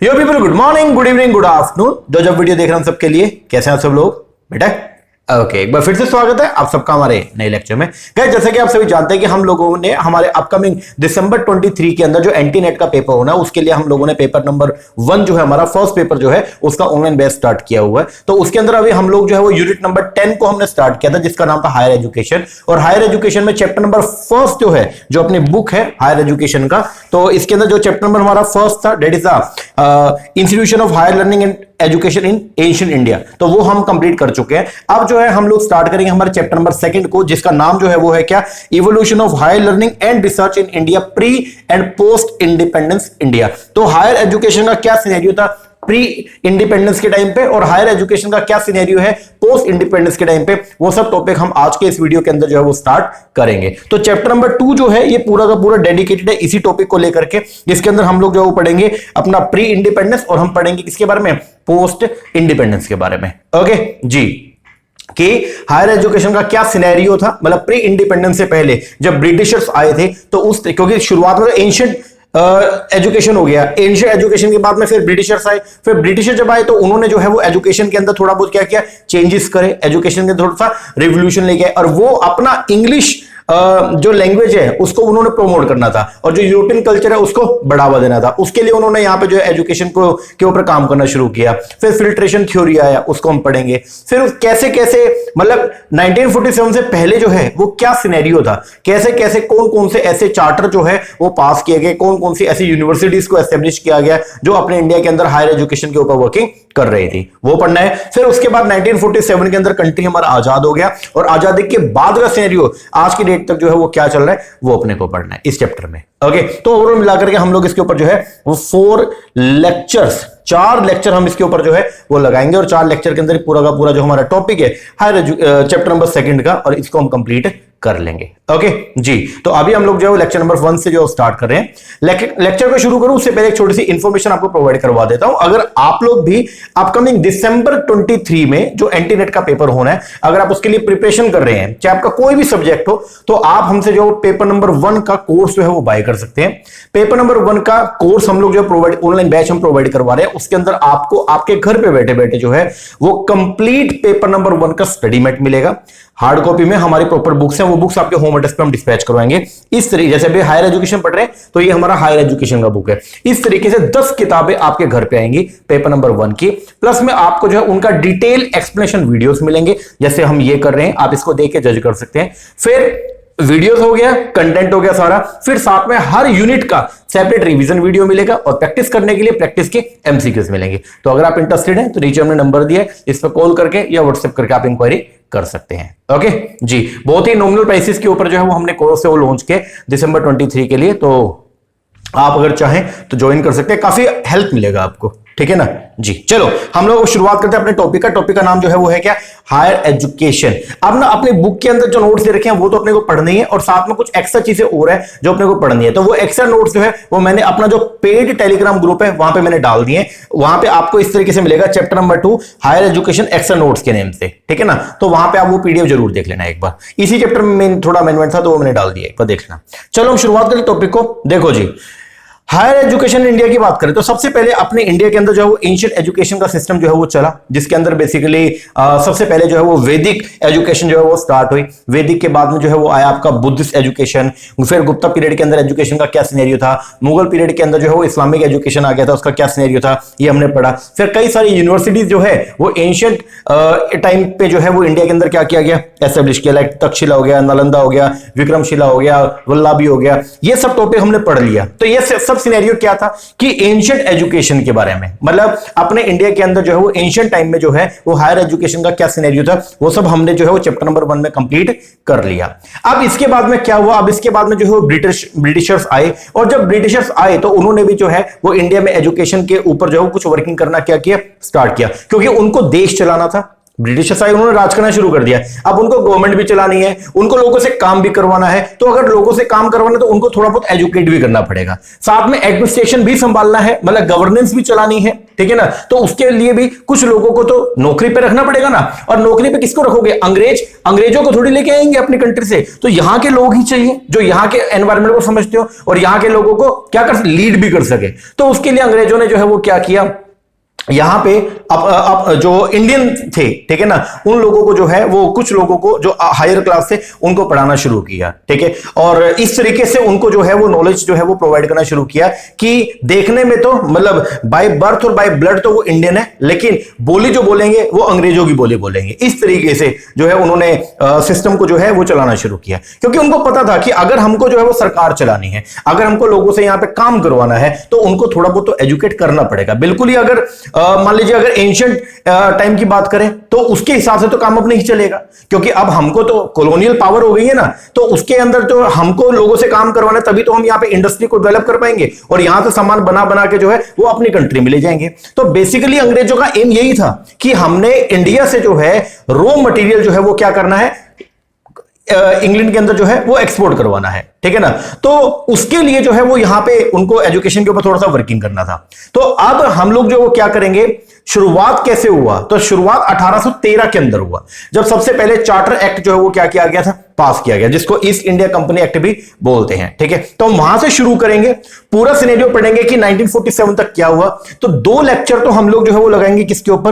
यो people, good morning, good evening, good afternoon. जो जब video देख रहे हैं सब के लिए कैसे हैं आप सब लोग बेटा? ओके, एक बार फिर से स्वागत है आप सबका हमारे नए लेक्चर में। गाइस, जैसे कि आप सभी जानते हैं कि हम लोगों ने हमारे अपकमिंग दिसंबर 23 के अंदर जो एंटी नेट का पेपर होना है उसके लिए हम लोगों ने पेपर नंबर 1 जो है हमारा फर्स्ट पेपर जो है उसका ऑनलाइन बैच स्टार्ट किया हुआ है। तो उसके अंदर अभी हम लोग जो है वो यूनिट नंबर 10 को हमने स्टार्ट किया था जिसका नाम था हायर एजुकेशन। और हायर एजुकेशन में चैप्टर नंबर फर्स्ट जो है जो अपनी बुक है हायर एजुकेशन का, तो इसके अंदर जो चैप्टर नंबर हमारा फर्स्ट था that is the institution of higher learning and education in Asian India, तो वो हम कंप्लीट कर चुके हैं। अब जो है हम लोग स्टार्ट करेंगे हमारे चैप्टर नंबर 2 को जिसका नाम जो है वो है क्या, evolution of higher learning and research in India pre and post independence India. तो हायर एजुकेशन का क्या सिनेरियो था प्री इंडिपेंडेंस के टाइम पे और हायर एजुकेशन का क्या सिनेरियो है पोस्ट इंडिपेंडेंस के टाइम पे, वो सब टॉपिक हम आज के इस वीडियो के अंदर जो है वो स्टार्ट करेंगे। तो चैप्टर नंबर 2 जो है ये पूरा का पूरा डेडिकेटेड है इसी टॉपिक को लेकर के, जिसके अंदर हम लोग जो है वो पढ़ेंगे अपना प्री इंडिपेंडेंस और हम पढ़ेंगे किसके बारे में, पोस्ट इंडिपेंडेंस के बारे में। ओके जी, कि हायर एजुकेशन का क्या सिनेरियो था, मतलब प्री इंडिपेंडेंस से पहले जब ब्रिटिशर्स आए थे तो उस, क्योंकि शुरुआत में एंशिएंट एजुकेशन हो गया, एंशिएंट एजुकेशन के बाद में फिर ब्रिटिशर्स आए, फिर ब्रिटिशर जब आए तो उन्होंने जो है वो एजुकेशन के अंदर थोड़ा बहुत क्या किया, चेंजेस करे, एजुकेशन के थोड़ा सा रिवोल्यूशन लेके आए और वो अपना इंग्लिश जो लैंग्वेज है उसको उन्होंने प्रमोट करना था और जो यूरोपियन कल्चर है उसको बढ़ावा देना था। उसके लिए उन्होंने यहाँ पे जो है एजुकेशन को के ऊपर काम करना शुरू किया। फिर फिल्ट्रेशन थ्योरी आया, उसको हम पढ़ेंगे। फिर कैसे कैसे मतलब 1947 से पहले जो है वो क्या सिनेरियो था, कैसे कैसे कौन कौन से ऐसे चार्टर जो है वो पास किए गए, कौन कौन सी ऐसी यूनिवर्सिटीज को एस्टेब्लिश किया गया जो अपने इंडिया के अंदर हायर एजुकेशन के ऊपर वर्किंग कर रही थी, वो पढ़ना है। फिर उसके बाद 1947 के अंदर कंट्री हमारा आजाद हो गया और आजादी के बाद का सिनेरियो आज की डेट तक जो है वो क्या चल रहा है वो अपने को पढ़ना है इस चैप्टर में। ओके, तो ओवरऑल मिलाकर के हम लोग इसके ऊपर जो है वो 4 लेक्चर हम इसके ऊपर जो है वो लगाएंगे और 4 लेक्चर के अंदर पूरा का पूरा जो हमारा टॉपिक है हायर चैप्टर नंबर 2 का, और इसको हम कंप्लीट कर लेंगे। ओके जी, तो अभी हम लोग जो है लेक्चर नंबर 1 से जो स्टार्ट कर रहे हैं। लेक्चर को शुरू करूं उससे पहले एक छोटी सी इंफॉर्मेशन आपको प्रोवाइड करवा देता हूं। अगर आप लोग भी अपकमिंग दिसंबर 23 में जो एंटी नेट का पेपर होना है, अगर आप उसके लिए प्रिपरेशन कर रहे हैं, चाहे आपका कोई भी सब्जेक्ट हो, तो आप हमसे जो पेपर नंबर 1 का कोर्स जो है वो बाय कर सकते हैं। पेपर नंबर 1 का कोर्स हम लोग जो प्रोवाइड ऑनलाइन बैच हम प्रोवाइड करवा रहे हैं, उसके अंदर आपको आपके घर पे बैठे बैठे जो है वो कंप्लीट पेपर नंबर 1 का स्टडी मैट मिलेगा। हार्ड कॉपी में हमारी प्रॉपर बुक्स हैं, वो बुक्स आपके होम एड्रेस पे हम डिस्पैच करवाएंगे। इस तरीके जैसे अभी हायर एजुकेशन पढ़ रहे हैं तो ये हमारा हायर एजुकेशन का बुक है। इस तरीके से 10 किताबें आपके घर पे आएंगी पेपर नंबर 1 की, प्लस में आपको जो है उनका डिटेल एक्सप्लेनेशन वीडियोस मिलेंगे जैसे हम ये कर रहे हैं, आप इसको देख के जज कर सकते हैं। फिर वीडियोस हो गया, कंटेंट हो गया सारा, फिर साथ में हर यूनिट का सेपरेट रिवीजन वीडियो मिलेगा और प्रैक्टिस करने के लिए प्रैक्टिस के एमसीक्यूज मिलेंगे। तो अगर आप इंटरेस्टेड हैं तो नीचे हमने नंबर दिया है, इस पर कॉल करके या व्हाट्सएप करके आप इंक्वायरी कर सकते हैं। ओके जी, बहुत ही नॉमिनल प्राइसेस के ऊपर जो है वो हमने कोर्स से वो लॉन्च किया दिसंबर 23 के लिए, तो आप अगर चाहें तो ज्वाइन कर सकते हैं, काफी हेल्प मिलेगा आपको, ठीक है ना जी। चलो हम लोग शुरुआत करते हैं अपने टॉपिक का। टॉपिक का नाम जो है वो है क्या, हायर एजुकेशन। अब ना अपने बुक के अंदर जो नोट्स दे रखे हैं वो तो अपने को पढ़नी है और साथ में कुछ एक्स्ट्रा चीजें और है जो अपने को पढ़नी है। तो वो एक्स्ट्रा नोट्स जो है वो मैंने अपना जो पेड टेलीग्राम ग्रुप है वहां पे मैंने डाल दिए। वहां पे आपको इस तरीके से मिलेगा chapter number 2 higher education extra notes के नेम से, ठीक है ना। तो वहां पे आप वो पीडीएफ जरूर देख लेना एक बार। इसी चैप्टर में थोड़ा अमेंडमेंट था तो वो मैंने डाल दिया, एक बार देख लेना। चलो हम शुरुआत करें टॉपिक को। देखो जी, हायर एजुकेशन इंडिया की बात करें तो सबसे पहले अपने इंडिया के अंदर जो है वो एंशिएंट एजुकेशन का सिस्टम जो है वो चला, जिसके अंदर बेसिकली सबसे पहले जो है वो वैदिक एजुकेशन जो है वो स्टार्ट हुई। वैदिक के बाद में जो है वो आया आपका बुद्धिस्ट एजुकेशन। फिर गुप्ता पीरियड के अंदर एजुकेशन का क्या सिनेरियो था, मुगल पीरियड के अंदर जो है वो इस्लामिक एजुकेशन आ गया था, उसका क्या सिनेरियो था ये हमने पढ़ा। फिर कई सारी यूनिवर्सिटीज जो है वो एंशिएंट टाइम पे जो है वो इंडिया के अंदर क्या किया गया, एस्टेब्लिश किया, लाइक तक्षशिला हो गया, नालंदा हो गया, विक्रमशिला हो गया, वल्लभी हो गया, ये सब टॉपिक हमने पढ़ लिया। तो ये सब सिनेरियो क्या था कि एंशिएंट एजुकेशन के बारे में, मतलब अपने इंडिया के अंदर जो है वो एंशिएंट टाइम में जो है वो हायर एजुकेशन का क्या सिनेरियो था वो सब हमने जो है वो चैप्टर नंबर 1 में कंप्लीट कर लिया। अब इसके बाद में क्या हुआ, अब इसके बाद में जो है ब्रिटिशर्स आए और जब ब्रिटिशर्स आए तो उन्होंने भी जो है वो इंडिया में एजुकेशन के ऊपर जो है कुछ वर्किंग करना क्या किया, स्टार्ट किया, क्योंकि उनको देश चलाना था। ब्रिटिशर्स आए, उन्होंने राज करना शुरू कर दिया। अब उनको गवर्नमेंट भी चलानी है, उनको लोगों से काम भी करवाना है, तो अगर लोगों से काम करवाना है तो उनको थोड़ा बहुत एजुकेट भी करना पड़ेगा, साथ में एडमिनिस्ट्रेशन भी संभालना है, मतलब गवर्नेंस भी चलानी है, ठीक है ना। तो उसके लिए भी कुछ लोगों को तो नौकरी पे रखना पड़ेगा ना, और नौकरी पे किसको रखोगे? अंग्रेजों को थोड़ी लेके आएंगे अपनी कंट्री से, तो यहां के लोग ही चाहिए जो यहां के एनवायरमेंट को समझते हो और यहां के लोगों को क्या कर लीड भी कर सके। तो उसके लिए अंग्रेजों ने जो है वो क्या किया, यहां पे अब जो इंडियन थे, ठीक है ना, उन लोगों को जो है वो कुछ लोगों को जो हायर क्लास थे उनको पढ़ाना शुरू किया, ठीक है। और इस तरीके से उनको जो है वो नॉलेज जो है वो प्रोवाइड करना शुरू किया कि देखने में तो मतलब बाय बर्थ और बाय ब्लड तो वो इंडियन है, लेकिन बोली जो बोलेंगे वो अंग्रेजों की बोली बोलेंगे। इस तरीके से जो है उन्होंने सिस्टम को जो है वो चलाना शुरू किया, क्योंकि उनको पता था कि अगर हमको जो है वो सरकार चलानी है, अगर हमको लोगों से यहां पे काम करवाना है, तो उनको थोड़ा बहुत तो एजुकेट करना पड़ेगा। बिल्कुल ही अगर मान लीजिए अगर एंशिएंट टाइम की बात करें तो उसके हिसाब से तो काम अब नहीं चलेगा, क्योंकि अब हमको तो कॉलोनियल पावर हो गई है ना, तो उसके अंदर तो हमको लोगों से काम करवाना, तभी तो हम यहाँ पे इंडस्ट्री को डेवलप कर पाएंगे और यहां से सामान बना बना के जो है वो अपनी कंट्री में ले जाएंगे। तो बेसिकली अंग्रेजों का एम यही था कि हमने इंडिया से जो है रॉ मटेरियल जो है वो क्या करना है, इंग्लैंड के अंदर जो है वो एक्सपोर्ट करवाना है, ठीक है ना। तो उसके लिए जो है वो यहां पे उनको एजुकेशन के ऊपर थोड़ा सा वर्किंग करना था। तो अब हम लोग जो वो क्या करेंगे, शुरुआत कैसे हुआ, तो शुरुआत 1813 के अंदर हुआ, जब सबसे पहले चार्टर एक्ट जो है वो क्या किया गया था, पास किया गया, जिसको ईस्ट इंडिया कंपनी एक्ट भी बोलते हैं, ठीक है। तो हम वहां से शुरू करेंगे, पूरा सिनेरियो पढ़ेंगे कि 1947 तक क्या हुआ। तो 2 लेक्चर तो हम लोग जो है वो लगाएंगे किसके ऊपर,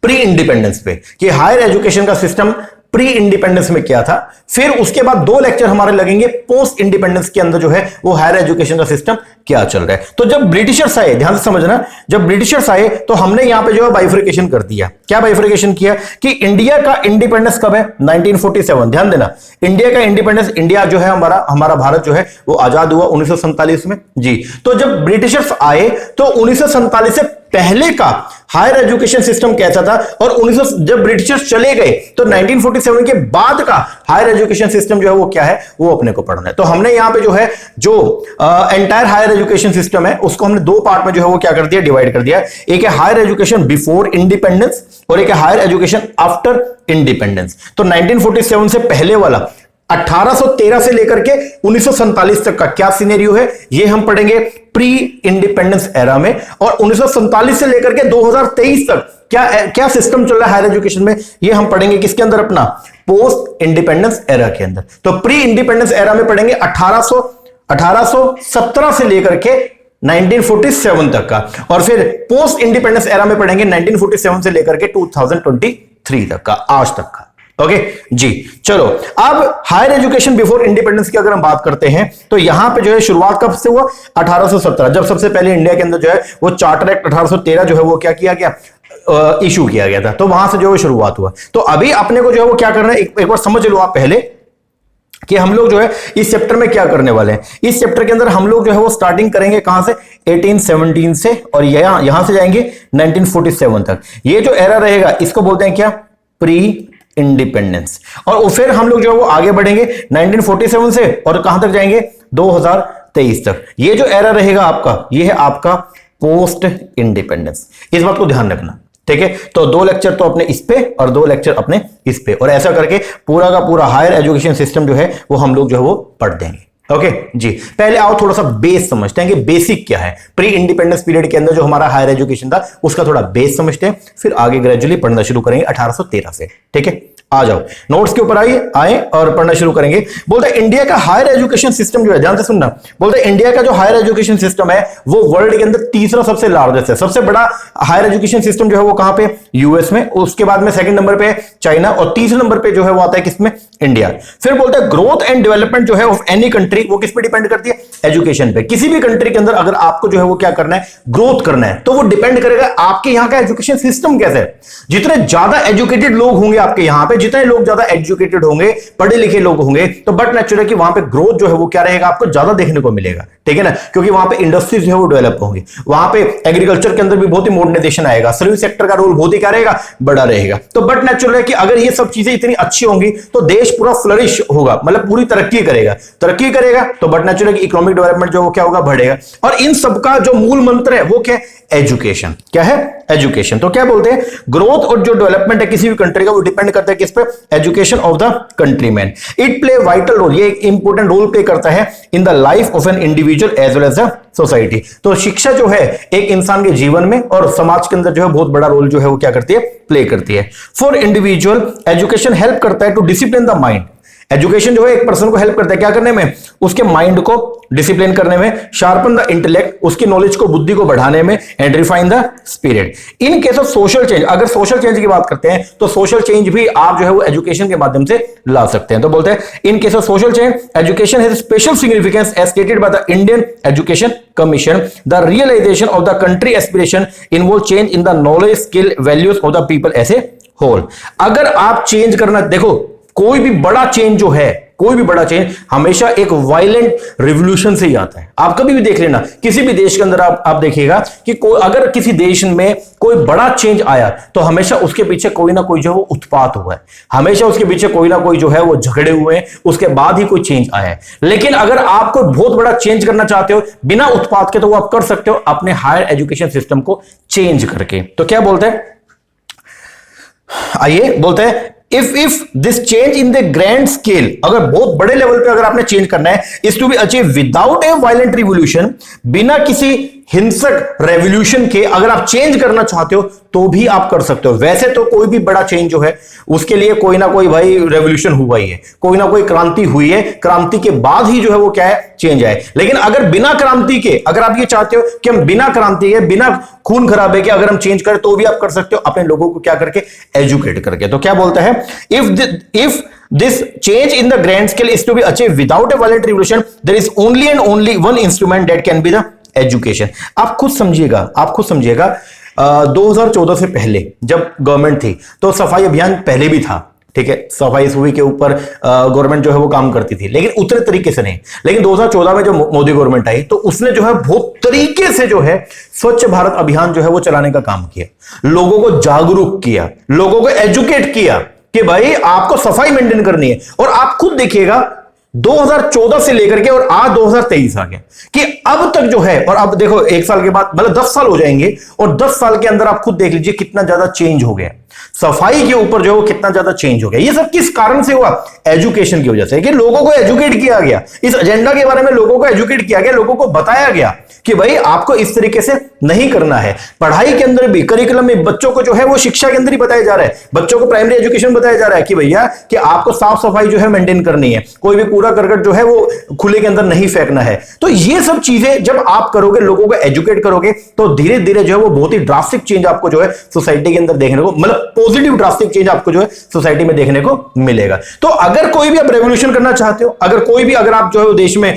प्री इंडिपेंडेंस पे, कि हायर एजुकेशन का सिस्टम प्री इंडिपेंडेंस में क्या था। फिर उसके बाद 2 लेक्चर हमारे लगेंगे पोस्ट इंडिपेंडेंस के अंदर जो है वो हायर एजुकेशन का सिस्टम क्या चल रहा है। तो जब ब्रिटिशर्स आए, ध्यान से समझना, जब ब्रिटिशर्स आए तो हमने यहां पे जो है बाइफर्केशन कर दिया। क्या बाइफर्केशन किया कि इंडिया का इंडिपेंडेंस कब है, 1947। ध्यान देना, इंडिया का इंडिपेंडेंस, इंडिया जो है हमारा भारत जो है वो आजाद हुआ 1947 में जी। तो जब ब्रिटिशर्स आए तो 1947 से पहले का हायर एजुकेशन सिस्टम कैसा था, और जब ब्रिटिशर्स चले गए तो 1947 के बाद का हायर एजुकेशन सिस्टम जो है वो क्या है, वो अपने को पढ़ना है। तो हमने यहां पे जो है जो एंटायर हायर एजुकेशन सिस्टम है उसको हमने 2 पार्ट में जो है वो क्या कर दिया, डिवाइड कर दिया। एक है हायर एजुकेशन बिफोर इंडिपेंडेंस और एक है हायर एजुकेशन आफ्टर इंडिपेंडेंस। तो 1947 से पहले वाला 1813 से लेकर के 1947 तक का क्या सिनेरियो है, ये हम पढ़ेंगे प्री इंडिपेंडेंस एरा में, और 1947 से लेकर के 2023 तक क्या सिस्टम चल रहा है हायर एजुकेशन में, ये हम पढ़ेंगे किसके अंदर, अपना पोस्ट इंडिपेंडेंस एरा के अंदर। तो प्री इंडिपेंडेंस एरा में पढ़ेंगे 1817 से लेकर के 1947 तक का, और फिर पोस्ट इंडिपेंडेंस एरा में पढ़ेंगे 1947 से लेकर के 2023 तक का, आज तक का। ओके जी, चलो अब हायर एजुकेशन बिफोर इंडिपेंडेंस की अगर हम बात करते हैं तो यहां पे जो है शुरुआत कब से हुआ, 1817, जब सबसे पहले इंडिया के अंदर जो है वो चार्टर एक्ट 1813 जो है वो क्या किया गया, इशू किया गया था। तो वहां से जो है शुरुआत हुआ। तो अभी अपने को जो है वो क्या करना है, एक बार समझ लो आप पहले कि हम लोग जो है इस चैप्टर में क्या करने वाले हैं। इस चैप्टर के अंदर हम लोग जो है वो स्टार्टिंग करेंगे कहां से, 1817 से, और यहां से जाएंगे 1947 तक। ये जो एरा रहेगा इसको बोलते हैं क्या, प्री इंडिपेंडेंस। और फिर हम लोग जो है वो आगे बढ़ेंगे 1947 से और कहां तक जाएंगे, 2023 तक। ये जो एरा रहेगा आपका, ये है आपका पोस्ट इंडिपेंडेंस। इस बात को ध्यान रखना, ठीक है। तो 2 लेक्चर तो अपने इस पे और 2 लेक्चर अपने इस पे, और ऐसा करके पूरा का पूरा हायर एजुकेशन सिस्टम जो है वो हम लोग जो है वो पढ़ देंगे। ओके जी, पहले आओ थोड़ा सा बेस समझते हैं कि बेसिक क्या है। प्री इंडिपेंडेंस पीरियड के अंदर जो हमारा हायर एजुकेशन था उसका थोड़ा बेस समझते हैं, फिर आगे ग्रेजुअली पढ़ना शुरू करेंगे 1813 से, ठीक है। आ जाओ नोट्स के ऊपर आए और पढ़ना शुरू करेंगे। बोलते हैं इंडिया का हायर एजुकेशन सिस्टम जो है, ध्यान से सुनना, बोलते हैं इंडिया का जो हायर एजुकेशन सिस्टम है वो वर्ल्ड के अंदर तीसरा सबसे लार्जेस्ट है। सबसे बड़ा हायर एजुकेशन सिस्टम जो है वो कहां पे, यूएस में, उसके बाद में सेकंड नंबर पे चाइना, और तीसरे नंबर पे जो है वो आता है किसमें, इंडिया। फिर बोलते हैं ग्रोथ एंड डेवलपमेंट जो है ऑफ एनी कंट्री वो किस पे डिपेंड करती है, एजुकेशन पे। किसी भी कंट्री के अंदर अगर आपको जो है वो क्या करना है, ग्रोथ करना है, तो वो डिपेंड करेगा आपके यहां का एजुकेशन सिस्टम कैसा है। जितने ज्यादा एजुकेटेड लोग होंगे आपके यहां पे, जितने लोग ज्यादा एजुकेटेड होंगे, पढ़े लिखे लोग होंगे, तो बट नेचुरल है कि वहां पे ग्रोथ जो है वो क्या रहेगा, आपको ज्यादा देखने को मिलेगा, ठीक है ना, क्योंकि वहां पे इंडस्ट्रीज जो है वो डेवलप होंगी, वहां पे एग्रीकल्चर के अंदर भी बहुत ही मॉडर्नाइजेशन आएगा, सर्विस सेक्टर का रोल बहुत ही क्या रहेगा, बड़ा रहेगा। तो बट नेचुरल है कि अगर ये सब चीजें इतनी अच्छी होंगी तो देश पूरा फ्लरिश होगा, मतलब पूरी तरक्की करेगा तो बट नेचुरल है कि इकोनॉमिक डेवलपमेंट जो वो क्या होगा, बढ़ेगा। और इन सबका जो मूल मंत्र है वो क्या है, एजुकेशन। क्या है, एजुकेशन। तो क्या बोलते हैं, ग्रोथ और जो डेवलपमेंट है किसी भी कंट्री का वो डिपेंड करता है किस पे, education of the countryman. It play vital role, ये एक इंपॉर्टेंट रोल प्ले करता है in the life of an individual as well as a society. तो शिक्षा जो है एक इंसान के जीवन में और समाज के अंदर जो है बहुत बड़ा रोल जो है वो क्या करती है, प्ले करती है। फॉर इंडिविजुअल एजुकेशन हेल्प करता है to discipline the mind. Education जो है एक पर्सन को हेल्प करता है क्या करने में, उसके माइंड को डिसिप्लिन करने में, शार्पन द इंटेलेक्ट, उसकी नॉलेज को, बुद्धि को बढ़ाने में, and refine the spirit. In case of social change, अगर सोशल चेंज की बात करते हैं तो सोशल चेंज भी आप जो है वो एजुकेशन के माध्यम से ला सकते हैं। तो बोलते हैं in case of social change education has special significance as stated by the Indian education commission. The realisation of the country aspiration involve change in the knowledge, skill, values of the people as a whole. अगर आप change करना, देखो कोई भी बड़ा change जो है, कोई भी बड़ा चेंज हमेशा एक वायलेंट रिवॉल्यूशन से ही आता है। आप कभी भी देख लेना, किसी भी देश के अंदर आप देखिएगा कि अगर किसी देश में कोई बड़ा चेंज आया तो हमेशा उसके पीछे कोई ना कोई जो है वो उत्पात हुआ है, हमेशा उसके पीछे कोई ना कोई जो है वो झगड़े हुए हैं, उसके बाद ही कोई चेंज आया है। लेकिन अगर आप कोई बहुत बड़ा चेंज करना चाहते हो बिना उत्पात के, तो वो आप कर सकते हो अपने हायर एजुकेशन सिस्टम को चेंज करके। तो क्या बोलते हैं, आइए बोलते हैं if this change in the grand scale, अगर बहुत बड़े लेवल पे अगर आपने चेंज करना है, is to be achieve without a violent revolution, बिना किसी हिंसक रेवोल्यूशन के अगर आप चेंज करना चाहते हो तो भी आप कर सकते हो। वैसे तो कोई भी बड़ा चेंज जो है उसके लिए कोई ना कोई भाई रेवोल्यूशन हुआ ही है, कोई ना कोई क्रांति हुई है, क्रांति के बाद ही जो है वो क्या है, चेंज आए। लेकिन अगर बिना क्रांति के, अगर आप ये चाहते हो कि हम बिना क्रांति के, बिना खून खराबे के अगर हम चेंज करें तो भी आप कर सकते हो, अपने लोगों को क्या करके, एजुकेट करके। तो क्या बोलता है, if this change in the grand scale is to be achieved without a violent revolution, there is only and only one instrument that can be the education। आप खुद समझिएगा 2014 से पहले जब गवर्नमेंट थी तो सफाई अभियान पहले भी था, ठीक है, सफाई सुफाई के ऊपर गवर्नमेंट जो है वो काम करती थी, लेकिन उतने तरीके से नहीं। लेकिन 2014 में जो मोदी गवर्नमेंट आई तो उसने जो है बहुत तरीके से जो है स्वच्छ भारत अभियान जो है वो चलाने का काम किया, लोगों को जागरूक किया, लोगों को एजुकेट किया कि भाई आपको सफाई मेंटेन करनी है। और आप खुद देखिएगा 2014 से लेकर के और आज 2023 आ गया कि अब तक जो है, और अब देखो एक साल के बाद मतलब 10 साल हो जाएंगे, और 10 साल के अंदर आप खुद देख लीजिए कितना ज्यादा चेंज हो गया सफाई के ऊपर जो है वो कितना ज्यादा चेंज हो गया। ये सब किस कारण से हुआ, एजुकेशन की वजह से, कि लोगों को एजुकेट किया गया, इस एजेंडा के बारे में लोगों को एजुकेट किया गया, लोगों को बताया गया कि भाई आपको इस तरीके से नहीं करना है। पढ़ाई के अंदर भी, करिकुलम में बच्चों को जो है वो शिक्षा के अंदर ही बताया जा रहा है, बच्चों को प्राइमरी एजुकेशन बताया जा रहा है कि भैया कि आपको साफ सफाई जो है मेंटेन करनी है, कोई भी कूड़ा करकट जो है वो खुले के अंदर नहीं फेंकना है। तो ये सब चीजें जब आप करोगे, लोगों को एजुकेट करोगे, तो धीरे धीरे जो है वो बहुत ही ड्रास्टिक चेंज आपको जो है सोसाइटी के अंदर देखने को, मतलब पॉजिटिव ड्रास्टिक चेंज आपको जो है सोसाइटी में देखने को मिलेगा। तो अगर कोई भी आप रेवोल्यूशन करना चाहते हो, अगर आप जो है देश में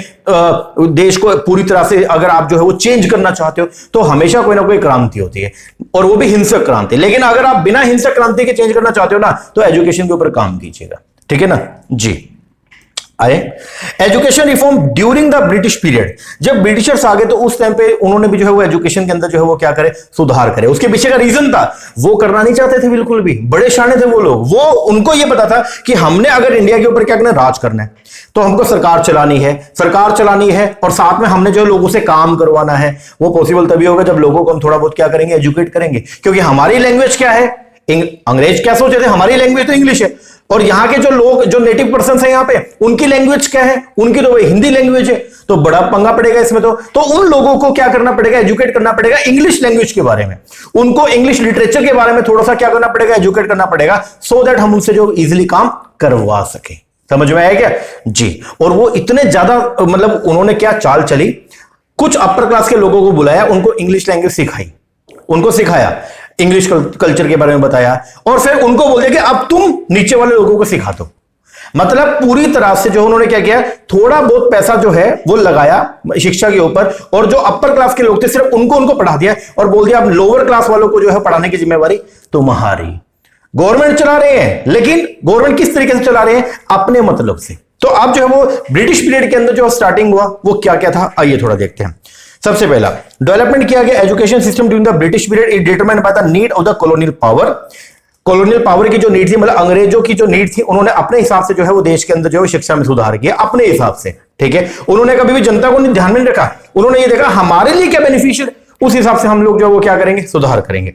देश को पूरी तरह से अगर आप जो है वो चेंज करना चाहते हो, तो हमेशा कोई ना कोई क्रांति होती है, और वो भी हिंसक क्रांति। लेकिन अगर आप बिना हिंसक क्रांति के चेंज करना चाहते हो ना, तो एजुकेशन के ऊपर काम कीजिएगा, ठीक है ना जी। आए education reform during the British period, जब ब्रिटिशर्स आ गए तो उस टाइम पे उन्होंने भी जो है वो एजुकेशन के अंदर जो है वो क्या करे, सुधार करे। उसके पीछे का रीजन था, वो करना नहीं चाहते थे बिल्कुल भी, बड़े शाने थे वो लोग, वो उनको ये पता था कि हमने अगर इंडिया के ऊपर क्या करना, राज करना है, तो हमको सरकार चलानी है और साथ में हमने जो लोगों से काम करवाना है। वो पॉसिबल तभी होगा जब लोगों को हम थोड़ा बहुत क्या करेंगे, एजुकेट करेंगे। क्योंकि हमारी लैंग्वेज क्या है, अंग्रेज क्या सोचे थे, हमारी लैंग्वेज तो इंग्लिश है, और यहाँ के जो लोग, जो नेटिव पर्सन है यहाँ पे, उनकी लैंग्वेज क्या है, उनकी तो वही हिंदी लैंग्वेज है। तो बड़ा पंगा पड़ेगा इसमें। तो उन लोगों को क्या करना पड़ेगा, एजुकेट करना पड़ेगा इंग्लिश लैंग्वेज के बारे में, उनको इंग्लिश लिटरेचर के बारे में थोड़ा सा क्या करना पड़ेगा, एजुकेट करना पड़ेगा, सो दैट हम उनसे जो इजिली काम करवा सके। समझ में आया क्या जी। और वो इतने ज्यादा, मतलब उन्होंने क्या चाल चली, कुछ अपर क्लास के लोगों को बुलाया, उनको इंग्लिश लैंग्वेज सिखाई, उनको सिखाया, इंग्लिश कल्चर के बारे में बताया, और फिर उनको बोल दिया कि अब तुम नीचे वाले लोगों को सिखा दो। मतलब पूरी तरह से जो उन्होंने क्या किया, थोड़ा बहुत पैसा जो है वो लगाया शिक्षा के ऊपर, और जो अपर क्लास के लोग थे सिर्फ उनको पढ़ा दिया, और बोल दिया अब लोअर क्लास वालों को जो है पढ़ाने की जिम्मेवारी तुम्हारी। गवर्नमेंट चला रहे हैं, लेकिन गवर्नमेंट किस तरीके से चला रहे हैं, अपने मतलब से। तो अब जो है वो ब्रिटिश पीरियड के अंदर जो स्टार्टिंग हुआ वो क्या क्या था, आइए थोड़ा देखते हैं। सबसे पहला डेवलपमेंट किया गया education system during the British period is determined by the need of the colonial power. Colonial power की जो नीड थी, मतलब अंग्रेजों की जो नीड थी, उन्होंने अपने हिसाब से जो है वो देश के अंदर जो है शिक्षा में सुधार किया अपने हिसाब से, ठीक है। उन्होंने कभी भी जनता को ध्यान में नहीं रखा, उन्होंने ये देखा हमारे लिए क्या बेनिफिशियल, उस हिसाब से हम लोग जो है वो क्या करेंगे, सुधार करेंगे।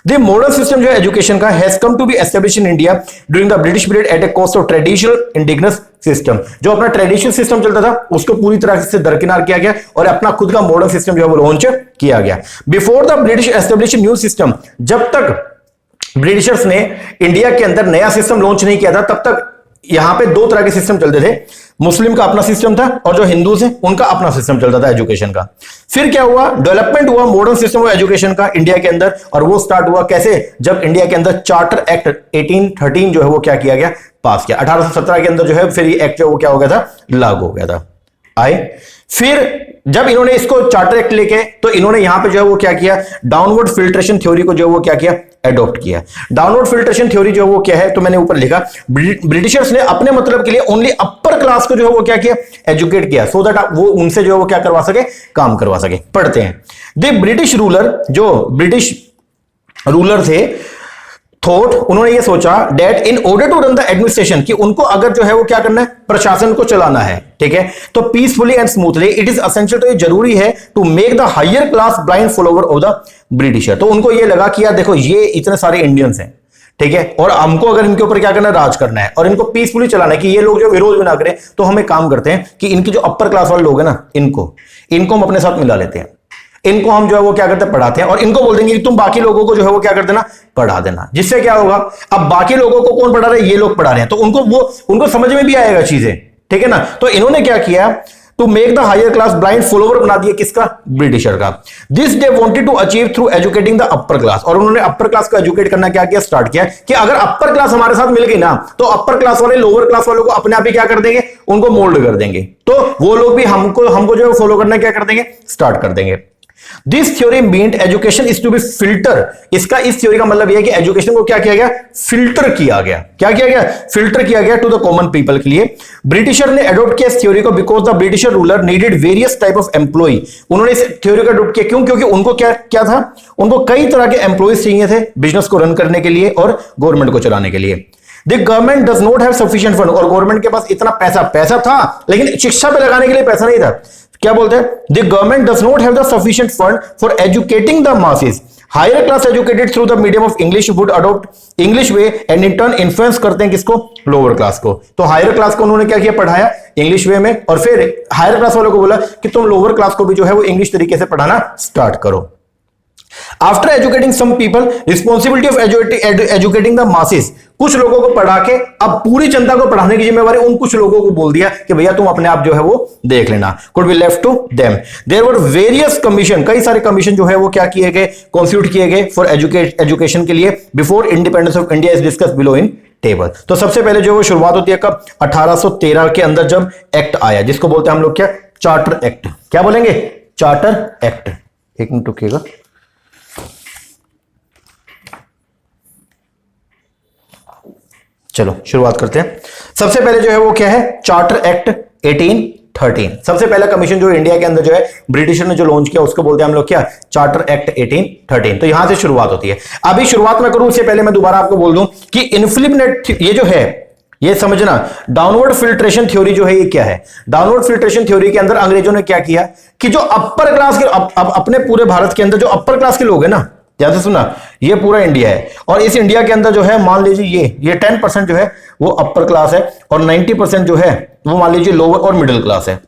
द मॉडर्न सिस्टम जो है एजुकेशन का has come to be establish in India during the British period at a cost of traditional indigenous system. जो अपना ट्रेडिशनल सिस्टम चलता था उसको पूरी तरह से दरकिनार किया गया और अपना खुद का मॉडर्न सिस्टम जो है वो लॉन्च किया गया। Before the British establish new system, जब तक ब्रिटिशर्स ने इंडिया के अंदर नया सिस्टम लॉन्च नहीं किया था तब तक यहां पे दो तरह के सिस्टम चलते थे। मुस्लिम का अपना सिस्टम था और जो हिंदूज हैं उनका अपना सिस्टम चलता था एजुकेशन का। फिर क्या हुआ, डेवलपमेंट हुआ मॉडर्न सिस्टम ऑफ एजुकेशन का इंडिया के अंदर, और वो स्टार्ट हुआ कैसे, जब इंडिया के अंदर चार्टर एक्ट 1813 जो है वो क्या किया गया, पास किया। 1817 के अंदर जो है फिर ये एक्ट जो वो क्या हो गया था, लागू हो गया था। आए फिर जब इन्होंने इसको चार्टर एक्ट लेके, तो इन्होंने यहां पे जो है वो क्या किया, डाउनवर्ड फिल्ट्रेशन थ्योरी को जो है वो क्या किया, एडॉप्ट किया। डाउनवर्ड फिल्ट्रेशन थ्योरी जो है वो क्या है, तो मैंने ऊपर लिखा, ब्रिटिशर्स ने अपने मतलब के लिए ओनली अपर क्लास को जो है वो क्या किया, एजुकेट किया, सो दैट वो उनसे जो है वो क्या करवा सके, काम करवा सके। पढ़ते हैं, द ब्रिटिश रूलर, जो ब्रिटिश रूलर थे, थॉट, उन्होंने ये सोचा that in order to run the administration, कि उनको अगर जो है वो क्या करना है, प्रशासन को चलाना है, ठीक है, तो peacefully and smoothly it is essential, तो ये जरूरी है to make the higher class blind follower of the Britisher. तो उनको ये लगा कि यार देखो ये इतने सारे इंडियंस हैं, ठीक है, और हमको अगर इनके ऊपर क्या करना है, राज करना है और इनको पीसफुली चलाना है, कि ये लोग जो विरोध भी ना करें, तो हम एक काम करते हैं कि इनकी जो अपर क्लास वाले लोग हैं ना, इनको हम अपने साथ मिला लेते हैं, इनको हम जो है वो क्या करते हैं, पढ़ाते हैं, और इनको बोल देंगे कि तुम बाकी लोगों को जो है वो क्या कर देना, पढ़ा देना। जिससे क्या होगा, अब बाकी लोगों को कौन पढ़ा रहे हैं, ये लोग पढ़ा रहे हैं, तो उनको समझ में भी आएगा चीजें, ठीक है ना। तो इन्होंने क्या किया, to make the higher class blind follower बना दिया, किसका, ब्रिटिशर का। This they wanted to achieve through educating the upper class, और उन्होंने अपर क्लास को एजुकेट करना क्या किया, स्टार्ट किया, कि अगर अपर क्लास हमारे साथ मिल गई ना, तो अपर क्लास वाले लोअर क्लास वालों को अपने आप ही क्या कर देंगे, उनको मोल्ड कर देंगे, तो वो लोग भी हमको जो है फॉलो करना क्या कर देंगे, स्टार्ट कर देंगे। This theory meant education is to be filter, इसका इस थ्योरी का मतलब यह है कि एजुकेशन को क्या किया गया, फिल्टर किया गया। क्या किया गया, फिल्टर किया गया टू द कॉमन पीपल के लिए। ब्रिटिशर ने एडॉप्ट किया इस थ्योरी को because the Britisher ruler needed various type of employ. उन्होंने इस थ्योरी को एडॉप्ट किया, क्यों, क्योंकि उनको क्या था, उनको कई तरह के एम्प्लॉयज चाहिए थे बिजनेस को रन करने के लिए और गवर्नमेंट को चलाने के लिए। The government does not have sufficient fund, और गवर्नमेंट के पास इतना पैसा था लेकिन शिक्षा पे लगाने के लिए पैसा नहीं था। क्या बोलते हैं, the government does not have the sufficient fund for educating the masses. Higher class educated through the medium of English would adopt English way and in turn influence करते हैं किसको, लोअर क्लास को। तो हायर क्लास को उन्होंने क्या किया, पढ़ाया इंग्लिश वे में, और फिर हायर क्लास वालों को बोला कि तुम लोअर क्लास को भी जो है वो इंग्लिश तरीके से पढ़ाना स्टार्ट करो। After educating some people, responsibility of educating the masses, कुछ लोगों को पढ़ा के अब पूरी जनता को पढ़ाने की जिम्मेवारी उन कुछ लोगों को बोल दिया कि भैया तुम अपने आप जो है वो देख लेना, could be left to them. There were various commission, कई सारे कमीशन जो है वो क्या किए गए, कॉन्स्टिट्यूट किए गए फॉर एजुकेशन के लिए before independence of India is discuss below in table. तो सबसे पहले जो वो शुरुआत होती है कब, 1813 के अंदर जब एक्ट आया, जिसको बोलते हैं हम लोग क्या, चार्टर एक्ट। क्या बोलेंगे, चार्टर एक्ट। एक मिनट रुकिएगा, चलो शुरुआत करते हैं। सबसे पहले जो है वो क्या है, चार्टर एक्ट 1813। सबसे पहला कमीशन जो इंडिया के अंदर जो है ब्रिटिशर ने जो लॉन्च किया उसको बोलते हैं हम लोग क्या, चार्टर एक्ट 1813। तो यहां से शुरुआत होती है। अभी शुरुआत में करूं उससे पहले मैं दोबारा आपको बोल दूं कि इनफ्लिपनेट ये जो है, ये समझना, डाउनवर्ड फिल्ट्रेशन थ्योरी जो है ये क्या है। डाउनवर्ड फिल्ट्रेशन थ्योरी के अंदर अंग्रेजों ने क्या किया कि जो अपर क्लास के, अब अपने पूरे भारत के अंदर जो अपर क्लास के लोग हैं ना, जैसे सुना, ये पूरा इंडिया है, और इस इंडिया के अंदर जो है मान लीजिए ये 10% जो है वो अपर क्लास है, और 90% जो है वो मान लीजिए लोअर और मिडिल क्लास है,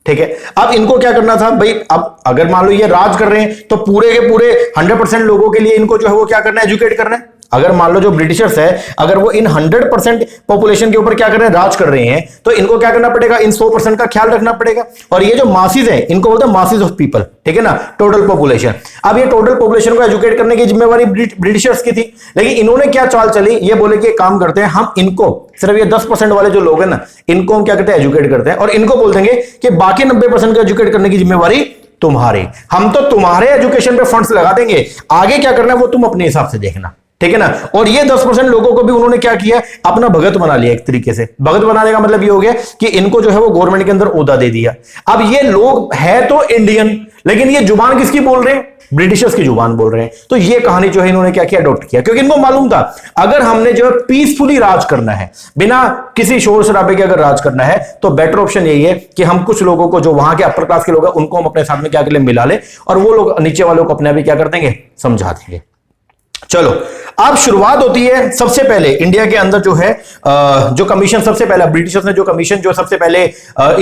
ठीक है। अब इनको क्या करना था भाई, अब अगर मान लो ये राज कर रहे हैं तो पूरे के पूरे 100% लोगों के लिए इनको जो है वो क्या करना है, एजुकेट करना है। अगर मान लो जो ब्रिटिशर्स है, अगर वो इन 100% पॉपुलेशन के ऊपर क्या कर रहे हैं, राज कर रहे हैं, तो इनको क्या करना पड़ेगा, इन 100% का ख्याल रखना पड़ेगा। और ये जो मासेस है इनको बोलते हैं मासेस ऑफ पीपल, ठीक है ना, टोटल पॉपुलेशन। अब ये टोटल पॉपुलेशन को एजुकेट करने की जिम्मेवारी ब्रिटिशर्स की थी, लेकिन इन्होंने क्या चाल चली, ये बोले कि काम करते हैं, हम इनको सिर्फ ये 10% वाले जो लोग हैं ना, इनको हम क्या करते हैं, एजुकेट करते हैं, और इनको बोल देंगे कि बाकी 90% को एजुकेट करने की जिम्मेवारी तुम्हारी, हम तो तुम्हारे एजुकेशन पे फंड्स लगा देंगे, आगे क्या करना है वो तुम अपने हिसाब से देखना। ठीक है ना। और ये 10% लोगों को भी उन्होंने क्या किया, अपना भगत बना लिया। एक तरीके से भगत बनाने का मतलब ये हो गया कि इनको जो है वो गवर्नमेंट के अंदर ओहदा दे दिया। अब ये लोग है तो इंडियन, लेकिन ये जुबान किसकी बोल रहे हैं, ब्रिटिशर्स की जुबान बोल रहे हैं। तो ये कहानी जो है इन्होंने क्या किया, अडॉप्ट किया, क्योंकि इनको मालूम था अगर हमने जो है पीसफुली राज करना है, बिना किसी शोर शराबे के अगर राज करना है, तो बेटर ऑप्शन यही है कि हम कुछ लोगों को, जो वहां के अपर क्लास के लोग हैं, उनको हम अपने साथ में क्या कर ले, मिला ले, और वो लोग नीचे वालों को अपने आप ही क्या कर देंगे, समझा देंगे। चलो अब शुरुआत होती है। सबसे पहले इंडिया के अंदर जो है जो कमीशन, सबसे पहला ब्रिटिशर्स ने जो कमीशन जो सबसे पहले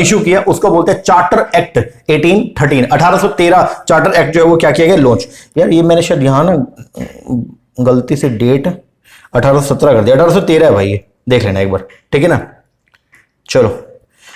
इशू किया, उसको बोलते हैं चार्टर एक्ट 1813। 1813 चार्टर एक्ट जो है वो क्या किया गया, लॉन्च। यार ये मैंने शायद यहां ना गलती से डेट 1817 कर दिया, 1813 है भाई, ये देख लेना एक बार, ठीक है ना। चलो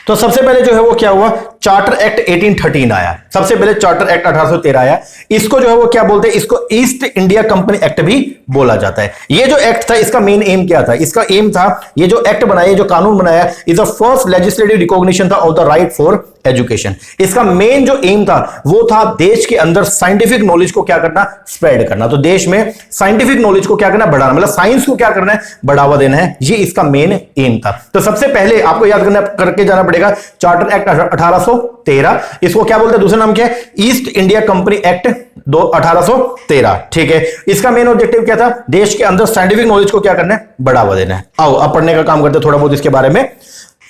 तो सबसे पहले जो है वो क्या हुआ, चार्टर एक्ट 1813 आया। सबसे पहले चार्टर एक्ट 1813 आया। इसको जो है वो क्या बोलते हैं, इसको ईस्ट इंडिया कंपनी एक्ट भी बोला जाता है। ये जो एक्ट था, इसका मेन एम क्या था, इसका एम था, ये जो एक्ट बनाया, जो कानून बनाया, is the first legislative recognition था of the right for education. इसका मेन जो एम था वो था देश के अंदर साइंटिफिक नॉलेज को क्या करना, स्प्रेड करना। तो देश में साइंटिफिक नॉलेज को क्या करना, बढ़ाना, मतलब साइंस को क्या करना है, बढ़ावा देना है। ये इसका मेन एम था। तो सबसे पहले आपको याद करना, करके जाना पड़ेगा चार्टर एक्ट 1813। इसको क्या बोलते हैं, दूसरा नाम क्या है, ईस्ट इंडिया कंपनी एक्ट 1813। ठीक है, इसका मेन ऑब्जेक्टिव क्या था, देश के अंदर साइंटिफिक नॉलेज को क्या करना है, बढ़ावा देना है। आओ अब पढ़ने का काम करते हैं थोड़ा बहुत इसके बारे में।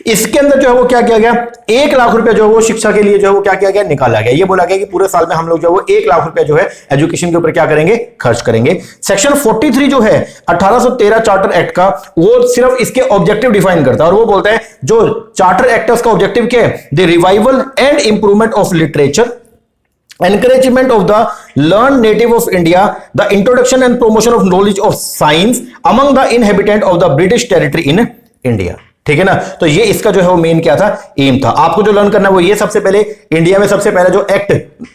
इसके अंदर जो है वो क्या किया गया, 1 लाख रुपया जो है वो शिक्षा के लिए जो है वो क्या किया गया, निकाला गया। ये बोला गया कि पूरे साल में हम लोग जो है वो 1 लाख रुपया जो है एजुकेशन के ऊपर क्या करेंगे, खर्च करेंगे। सेक्शन 43 जो है 1813 चार्टर एक्ट का, वो सिर्फ इसके ऑब्जेक्टिव डिफाइन करता है, और वो बोलता है जो चार्टर एक्ट का ऑब्जेक्टिव क्या है, the revival and improvement of literature, encouragement of the learned native of India, the introduction and promotion of knowledge of science among the inhabitant of the British territory in India। ठीक है ना। तो ये इसका जो है वो मेन क्या था, एम था। आपको जो लर्न करना है वो ये, सबसे पहले इंडिया में सबसे पहला जो एक्ट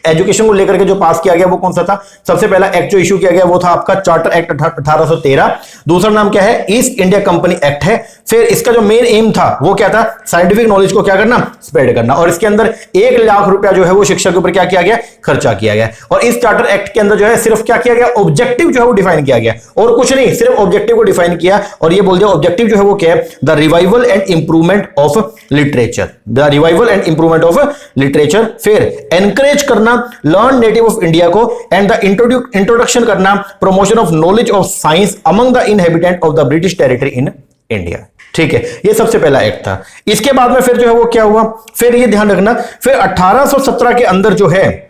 एजुकेशन को लेकर के जो पास किया गया वो कौन सा था, सबसे पहला एक्ट जो इशू किया गया वो था आपका चार्टर एक्ट 1813। दूसरा नाम क्या है, ईस्ट इंडिया कंपनी एक्ट है। फिर इसका जो मेन एम था वो क्या था, साइंटिफिक नॉलेज को क्या करना, स्प्रेड करना। और इसके अंदर 1 लाख रुपया जो है वो शिक्षा के ऊपर क्या किया गया, खर्चा किया गया। और इस चार्टर एक्ट के अंदर जो है सिर्फ क्या किया गया, ऑब्जेक्टिव जो है वो डिफाइन किया गया, और कुछ नहीं, सिर्फ ऑब्जेक्टिव को डिफाइन किया। और ये बोल दिया ऑब्जेक्टिव जो है वो क्या है, the revival and improvement of literature, the revival and improvement of literature. फिर एनकरेज करना लर्न नेटिव ऑफ इंडिया को, एंड द इंट्रोडक्शन करना, promotion of knowledge of science among the inhabitant of the British territory in India. ठीक है, ये सबसे पहला act था। इसके बाद में फिर जो है वो क्या हुआ, फिर ये ध्यान रखना, फिर 1817 के अंदर जो है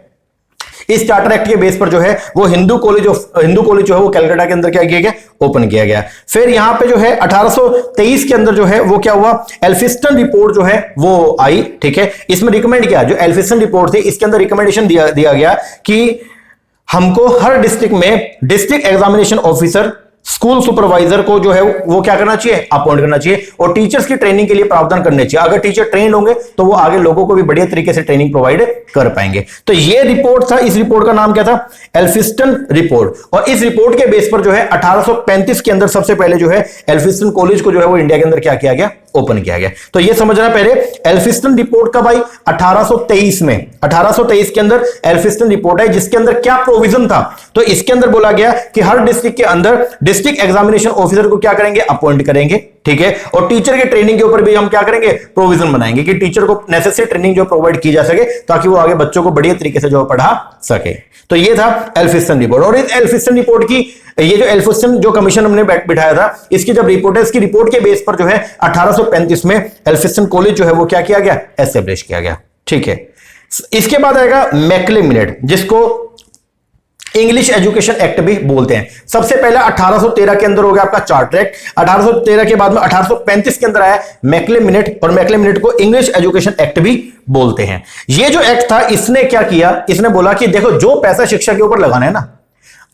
इस चार्टर एक्ट के बेस पर जो है वो हिंदू कॉलेज जो है वो कलकत्ता के अंदर क्या किया गया, ओपन किया गया। फिर यहां पे जो है 1823 के अंदर जो है वो क्या हुआ, एल्फिंस्टन रिपोर्ट जो है वो आई। ठीक है, इसमें रिकमेंड किया, जो एल्फिंस्टन रिपोर्ट थी इसके अंदर रिकमेंडेशन दिया गया कि हमको हर डिस्ट्रिक्ट में district examination officer, school supervisor को जो है वो क्या करना चाहिए, अपॉइंट करना चाहिए, और टीचर्स की ट्रेनिंग के लिए प्रावधान करने चाहिए। अगर टीचर ट्रेन होंगे तो वो आगे लोगों को भी बढ़िया तरीके से ट्रेनिंग प्रोवाइड कर पाएंगे। तो ये रिपोर्ट था, इस रिपोर्ट का नाम क्या था, एल्फिंस्टन रिपोर्ट। और इस रिपोर्ट के बेस पर जो है 1835 के अंदर सबसे पहले जो है एल्फिंस्टन कॉलेज को जो है वो इंडिया के अंदर क्या किया गया, ओपन किया गया। तो ये समझना पहले, एल्फिंस्टन रिपोर्ट का भाई 1823 में, 1823 के अंदर एल्फिंस्टन रिपोर्ट है, जिसके अंदर क्या प्रोविजन था, तो इसके अंदर बोला गया कि हर डिस्ट्रिक्ट के अंदर डिस्ट्रिक्ट एग्जामिनेशन ऑफिसर को क्या करेंगे, अपॉइंट करेंगे। ठीक है, और टीचर के ट्रेनिंग के ऊपर भी हम क्या करेंगे, प्रोविजन बनाएंगे कि टीचर को नेसेसरी ट्रेनिंग जो प्रोवाइड की जा सके, ताकि वो आगे बच्चों को बढ़िया तरीके से जो पढ़ा सके। तो ये था एल्फिंस्टन रिपोर्ट। और इस एल्फिंस्टन रिपोर्ट की, ये जो एल्फिंस्टन जो कमीशन हमने बिठाया था, इसकी जब रिपोर्ट है, इसकी रिपोर्ट के बेस पर जो है 1835 में एल्फिंस्टन कॉलेज जो है वो क्या किया गया, एस्टेब्लिश किया गया। ठीक है, इसके बाद आएगा मैकले-मिनेट, जिसको इंग्लिश एजुकेशन एक्ट भी बोलते हैं। सबसे पहला 1813 के अंदर हो गया आपका चार्टर एक्ट। 1813 के बाद में 1835 के अंदर आया मैकले-मिनेट, और मैकले-मिनेट को इंग्लिश एजुकेशन एक्ट भी बोलते हैं। ये जो एक्ट था, इसने क्या किया, इसने बोला कि देखो जो पैसा शिक्षा के ऊपर लगाना है ना,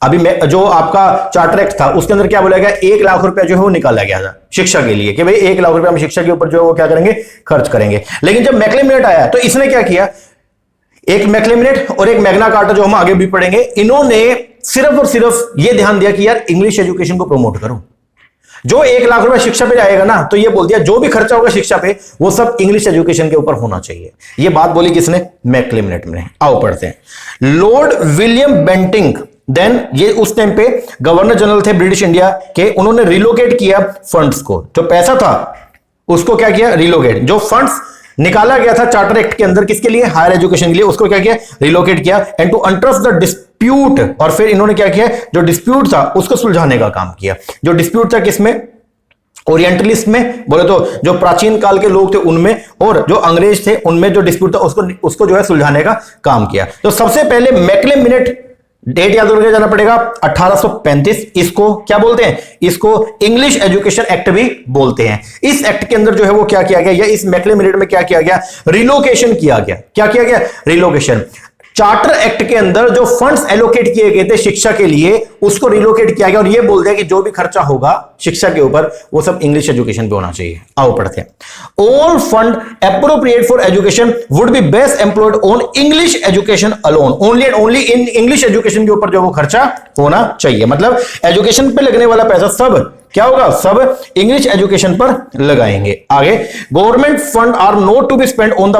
अभी जो आपका चार्टर एक्ट था उसके अंदर क्या बोला गया, 1 लाख रुपया जो है वो निकाला गया था शिक्षा के लिए, कि भाई 1 लाख रुपया हम शिक्षा के ऊपर जो है वो क्या करेंगे, खर्च करेंगे। लेकिन जब मैकले-मिनेट आया तो इसने क्या किया, एक मैकले-मिनेट और एक मैग्ना कार्टा जो हम आगे भी पढ़ेंगे, इन्होंने सिर्फ और सिर्फ ये ध्यान दिया कि यार इंग्लिश एजुकेशन को प्रमोट करो। जो 1 लाख रुपया शिक्षा पे जाएगा ना, तो ये बोल दिया जो भी खर्चा होगा शिक्षा पे वो सब इंग्लिश एजुकेशन के ऊपर होना चाहिए। ये बात बोली किसने, मैकले-मिनेट ने। आओ पढ़ते हैं। लॉर्ड विलियम बेंटिंक देन ये उस टाइम पे गवर्नर जनरल थे ब्रिटिश इंडिया के, उन्होंने रिलोकेट किया फंड्स को, जो पैसा था उसको क्या किया, रिलोकेट। जो फंड्स निकाला गया था चार्टर एक्ट के अंदर किसके लिए, हायर एजुकेशन के लिए, उसको क्या किया, रिलोकेट किया। एंड टू अनट्रस्ट द डिस्प्यूट, और फिर इन्होंने क्या किया, जो डिस्प्यूट था उसको सुलझाने का काम किया। जो डिस्प्यूट था किसमें, ओरिएंटलिस्ट में बोले तो जो प्राचीन काल के लोग थे उनमें, और जो अंग्रेज थे उनमें जो डिस्प्यूट था उसको जो है सुलझाने का काम किया। तो सबसे पहले मैकले मिनट, डेट याद करके जाना पड़ेगा, 1835। इसको क्या बोलते हैं, इसको इंग्लिश एजुकेशन एक्ट भी बोलते हैं। इस एक्ट के अंदर जो है वो क्या किया गया, या इस मैकले मिनट में क्या किया गया, रिलोकेशन किया गया। क्या किया गया, रिलोकेशन। चार्टर एक्ट के अंदर जो फंड्स एलोकेट किए गए थे शिक्षा के लिए, उसको रिलोकेट किया गया और ये बोल दिया कि जो भी खर्चा होगा शिक्षा के ऊपर वो सब इंग्लिश एजुकेशन पे होना चाहिए। आओ पढ़ते हैं। All fund appropriate for education would be best employed on English education alone, only and only in English education के ऊपर जो वो खर्चा होना चाहिए। मतलब एजुकेशन पे लगने वाला पैसा सब क्या होगा, सब इंग्लिश एजुकेशन पर लगाएंगे। आगे, government fund are not to be spend on the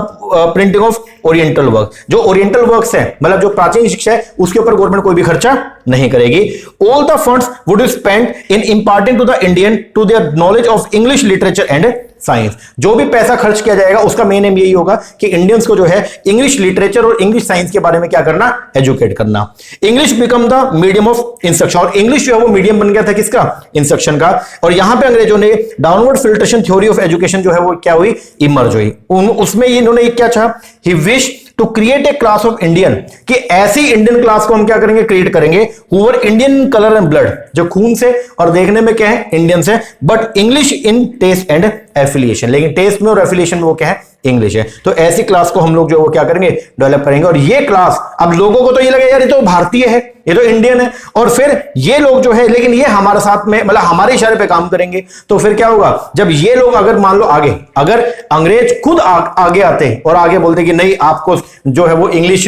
printing of oriental work. जो ओरिएंटल वर्क्स है, मतलब जो प्राचीन शिक्षा है, उसके ऊपर गवर्नमेंट कोई भी खर्चा नहीं करेगी। All the funds would be spend in imparting to the Indian to their knowledge of English literature and science. जो भी पैसा खर्च किया जाएगा उसका मेन एम यही होगा कि इंडियंस को जो है इंग्लिश लिटरेचर और इंग्लिश साइंस के बारे में क्या करना, एजुकेट करना। English become the medium of instruction, और इंग्लिश जो है वो मीडियम बन गया था किसका, इंस्ट्रक्शन का। और यहां पे अंग्रेजों ने downward filtration theory of education जो है वो क्या हुई, इमर्ज हुई। उसमें इन्होंने क्या चाहा, he wish to create a class of Indian, कि ऐसी इंडियन क्लास को हम क्या करेंगे, क्रिएट करेंगे, who were Indian colour and blood, जो खून से और देखने में क्या है, इंडियन से, but English in taste and affiliation, लेकिन टेस्ट में और एफिलिएशन में वो क्या है, इंग्लिश है। तो ऐसी क्लास को हम लोग जो वो क्या करेंगे, डेवलप करेंगे। और ये क्लास, अब लोगों को तो ये लगे यार ये तो भारतीय है, ये तो इंडियन है, और फिर ये लोग जो है, लेकिन ये हमारे साथ में, मतलब हमारे इशारे पे काम करेंगे। तो फिर क्या होगा, जब ये लोग अगर मान लो आगे, अगर अंग्रेज खुद आगे आते और आगे बोलते कि नहीं आपको जो है वो इंग्लिश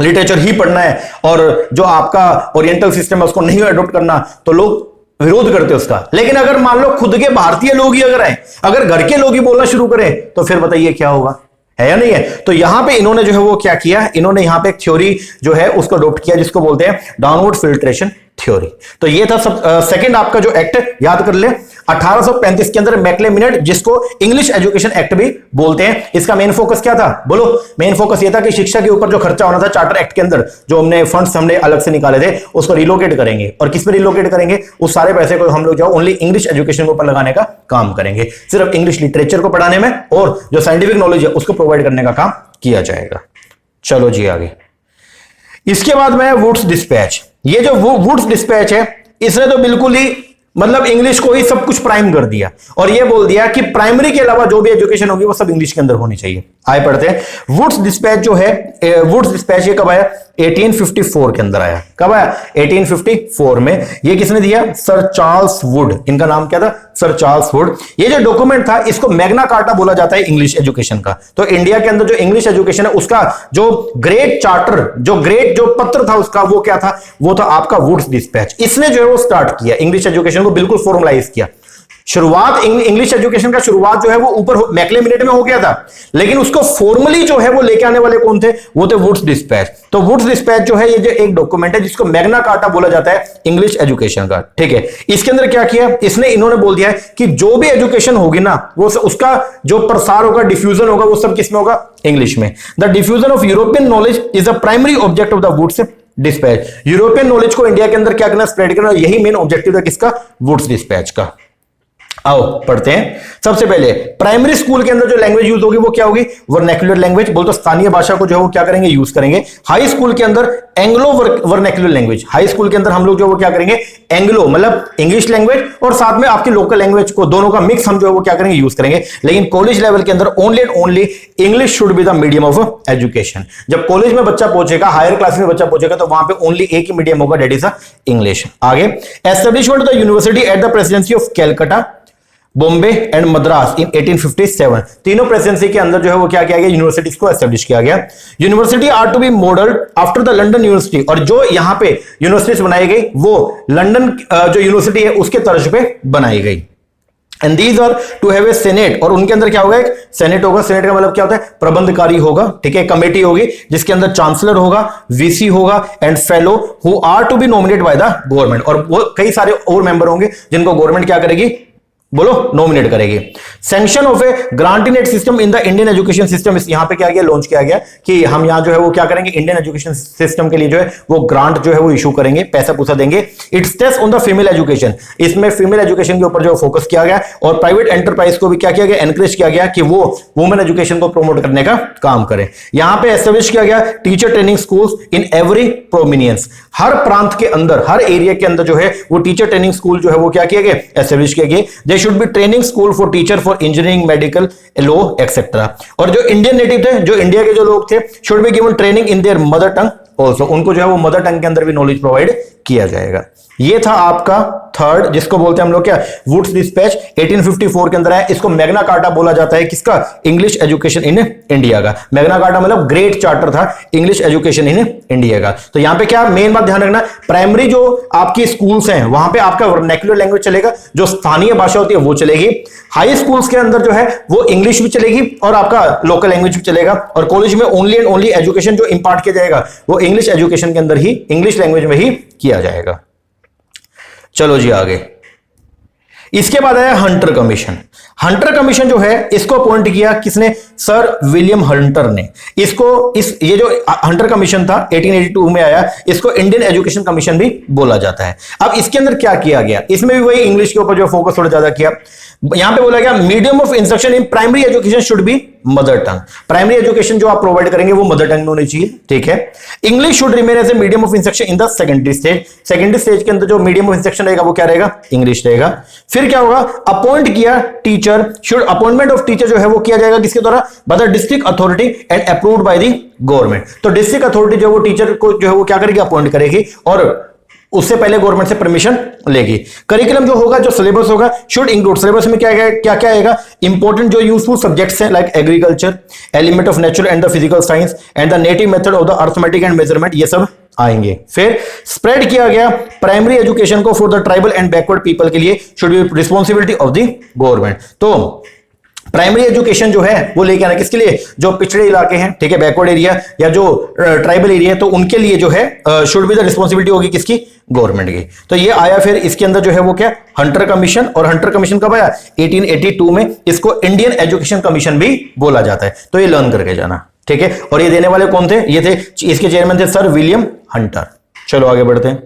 लिटरेचर ही पढ़ना है और जो आपका ओरिएंटल सिस्टम है उसको नहीं अडॉप्ट करना, तो लोग विरोध करते उसका। लेकिन अगर मान लो खुद के भारतीय लोग ही अगर आए, अगर घर के लोग ही बोलना शुरू करें, तो फिर बताइए क्या होगा, है या नहीं है। तो यहां पे इन्होंने जो है वो क्या किया, इन्होंने यहां पे एक थ्योरी जो है उसको अडॉप्ट किया जिसको बोलते हैं डाउनवर्ड फिल्ट्रेशन थ्योरी। तो ये था सब सेकंड आपका जो एक्ट, याद कर ले 1835 के अंदर मैकले मिनट, जिसको इंग्लिश एजुकेशन एक्ट भी बोलते हैं। इसका मेन फोकस क्या था, बोलो। मेन फोकस ये था कि शिक्षा के ऊपर जो खर्चा होना था चार्टर एक्ट के अंदर, जो हमने फंड्स हमने अलग से निकाले थे, उसको रिलोकेट करेंगे। और किस पे रिलोकेट करेंगे, उस सारे पैसे को हम लोग जो ओनली इंग्लिश एजुकेशन के ऊपर लगाने का काम करेंगे, सिर्फ इंग्लिश लिटरेचर को पढ़ाने में, और जो साइंटिफिक नॉलेज है उसको प्रोवाइड करने का काम किया जाएगा। चलो जी आगे। इसके बाद में वुड्स डिस्पैच। ये जो वुड्स डिस्पैच है, इसने तो बिल्कुल ही मतलब इंग्लिश को ही सब कुछ प्राइम कर दिया और ये बोल दिया कि प्राइमरी के अलावा जो भी एजुकेशन होगी वो सब इंग्लिश के अंदर होनी चाहिए। आए पढ़ते हैं। वुड्स डिस्पैच जो है, वुड्स डिस्पैच ये कब आया, 1854 के अंदर आया। कब आया, 1854 में। ये किसने दिया, सर चार्ल्स वुड। इनका नाम क्या था, सर चार्ल्स वुड। ये जो डॉक्यूमेंट था इसको मैग्ना कार्टा बोला जाता है इंग्लिश एजुकेशन का। तो इंडिया के अंदर जो इंग्लिश एजुकेशन है उसका जो ग्रेट चार्टर, जो पत्र था उसका, वो क्या था, वो था आपका वुड्स डिस्पैच। इसने जो है वो स्टार्ट किया इंग्लिश एजुकेशन को बिल्कुल फॉर्मलाइज किया। शुरुआत इंग्लिश एजुकेशन का शुरुआत जो है वो ऊपर मैकले मिनट में हो गया था, लेकिन उसको फॉर्मली जो है वो लेके आने वाले कौन थे, वो थे वुड्स डिस्पैच। तो वुड्स डिस्पैच जो है ये जो एक डॉक्यूमेंट है जिसको मैग्ना कार्टा बोला जाता है इंग्लिश एजुकेशन का। ठीक है, इसके अंदर क्या किया, इन्होंने बोल दिया है कि जो भी एजुकेशन होगी ना वो उसका जो प्रसार होगा, डिफ्यूजन होगा, वो सब किसमें होगा, इंग्लिश में। The diffusion of European knowledge is the primary object of the Wood's dispatch. European knowledge को इंडिया के अंदर क्या करना, स्प्रेड करना, यही मेन ऑब्जेक्टिव है किसका, वुड्स डिस्पैच का। आओ पढ़ते हैं। सबसे पहले प्राइमरी स्कूल के अंदर जो लैंग्वेज यूज होगी वो क्या होगी, वर्नैक्युलर लैंग्वेज, बोल तो स्थानीय भाषा को जो है वो क्या करेंगे, यूज करेंगे। हाई स्कूल के अंदर Anglo vernacular language, high school के अंदर हम लोग जो वो क्या करेंगे, एंग्लो मतलब इंग्लिश लैंग्वेज और साथ में आपकी लोकल लैंग्वेज को, दोनों का मिक्स हम जो है वो क्या करेंगे, यूज करेंगे। लेकिन कॉलेज लेवल के अंदर only and only English should be the medium of education. जब कॉलेज में बच्चा पहुंचेगा, हायर क्लास में बच्चा पहुंचेगा, तो वहां पे ओनली एक ही मीडियम होगा, दैट इज इंग्लिश। आगे, establishment the university at the presidency of Calcutta, Bombay and Madras in 1857। तीनों प्रेसिडेंसी के अंदर जो है वो क्या किया गया, यूनिवर्सिटीज को एस्टेब्लिश किया गया। University are to be modelled after the London university, और जो यहां पे यूनिवर्सिटीज बनाई गई वो लंदन जो यूनिवर्सिटी है उसके तर्ज पे बनाई गई। And these are to have a senate, और उनके अंदर क्या होगा, एक सेनेट होगा। सेनेट का मतलब क्या होता है, प्रबंधकारी होगा, ठीक है, कमेटी होगी जिसके अंदर चांसलर होगा, वीसी होगा and fellow who are to be nominated by the government, और वो कई सारे और मेंबर होंगे जिनको गवर्नमेंट क्या करेगी, बोलो, नॉमिनेट करेगी। Sanction of a grant in aid system in the Indian education system, यहां पे क्या गया, लॉन्च किया गया कि हम यहां जो है वो क्या करेंगे, इंडियन एजुकेशन सिस्टम के लिए जो है वो ग्रांट जो है वो इशू करेंगे, पैसा पूसा देंगे। It stress on the female education, इसमें फीमेल एजुकेशन के ऊपर जो फोकस किया गया, और प्राइवेट एंटरप्राइज को भी क्या किया गया, एनकरेज किया गया कि वो वुमेन एजुकेशन को प्रमोट करने का काम करें। यहां पे एस्टेब्लिश किया गया teacher training schools in every provinces, हर प्रांत के अंदर, हर एरिया के अंदर जो है वो टीचर ट्रेनिंग स्कूल जो है वो क्या किया गया, एस्टेब्लिश किया गया। They should be training school for teacher for engineering, medical, law etcetera. और जो इंडियन नेटिव थे, जो इंडिया के जो लोग थे, should be given training in their mother tongue also, उनको जो है वो मदर टंग के अंदर भी नॉलेज प्रोवाइड किया जाएगा। ये था आपका थर्ड, जिसको बोलते हैं हम लोग क्या, वुड्स डिस्पैच, 1854 के अंदर है। इसको मैग्ना कार्टा बोला जाता है, किसका, इंग्लिश एजुकेशन इन इंडिया का। मैग्ना कार्टा मतलब ग्रेट चार्टर था इंग्लिश एजुकेशन इन इंडिया का। तो यहां पे क्या मेन बात ध्यान रखना, प्राइमरी जो आपकी स्कूल्स हैं वहां पे आपका वर्नाक्युलर लैंग्वेज चलेगा, जो स्थानीय भाषा होती है वो चलेगी। हाई स्कूल्स के अंदर जो है वो इंग्लिश भी चलेगी और आपका लोकल लैंग्वेज भी चलेगा, और कॉलेज में ओनली एंड ओनली एजुकेशन जो इंपार्ट किया जाएगा वो इंग्लिश एजुकेशन के अंदर ही, इंग्लिश लैंग्वेज में ही किया जाएगा। चलो जी आगे। इसके बाद आया हंटर कमीशन। हंटर कमीशन जो है इसको अपॉइंट किया किसने, सर विलियम हंटर ने। इसको ये जो हंटर कमीशन था 1882 में आया, इसको इंडियन एजुकेशन कमीशन भी बोला जाता है। अब इसके अंदर क्या किया गया, इसमें भी वही इंग्लिश के ऊपर जो फोकस थोड़ा ज्यादा किया। यहां पे बोला गया medium of instruction in primary education should be mother tongue, primary education जो आप प्रोवाइड करेंगे वो मदर टंग में होनी चाहिए, ठीक है। English should remain as a medium of instruction in the secondary stage, secondary stage के अंदर जो मीडियम ऑफ इंस्ट्रक्शन रहेगा वो क्या रहेगा, इंग्लिश रहेगा। फिर क्या होगा, अपॉइंट किया teacher, should appointment of teacher जो है वो किया जाएगा किसके द्वारा, by the district authority and approved by the government. तो डिस्ट्रिक्ट अथॉरिटी जो है वो टीचर को जो है वो क्या करेगी, अपॉइंट करेगी, और उससे पहले गवर्नमेंट से परमिशन लेगी। करिकुलम जो होगा, जो सिलेबस होगा, शुड इंक्लूड, सिलेबस में क्या क्या क्या आएगा, इंपॉर्टेंट जो यूजफुल सब्जेक्ट्स हैं like agriculture, element of nature and the physical science and the native method of the arithmetic and measurement, ये सब आएंगे। फिर स्प्रेड किया गया प्राइमरी एजुकेशन को for the tribal and backward people के लिए should be responsibility of the government. तो प्राइमरी एजुकेशन जो है वो लेके आना किसके लिए, जो पिछड़े इलाके हैं, ठीक है, बैकवर्ड एरिया या जो ट्राइबल एरिया है, तो उनके लिए जो है शुड बी द रिस्पॉन्सिबिलिटी होगी किसकी, गवर्नमेंट की। तो ये आया फिर इसके अंदर जो है वो क्या, हंटर कमीशन। और हंटर कमीशन कब आया, 1882 में। इसको इंडियन एजुकेशन कमीशन भी बोला जाता है, तो ये लर्न करके जाना, ठीक है। और ये देने वाले कौन थे, ये थे, इसके चेयरमैन थे सर विलियम हंटर। चलो आगे बढ़ते हैं।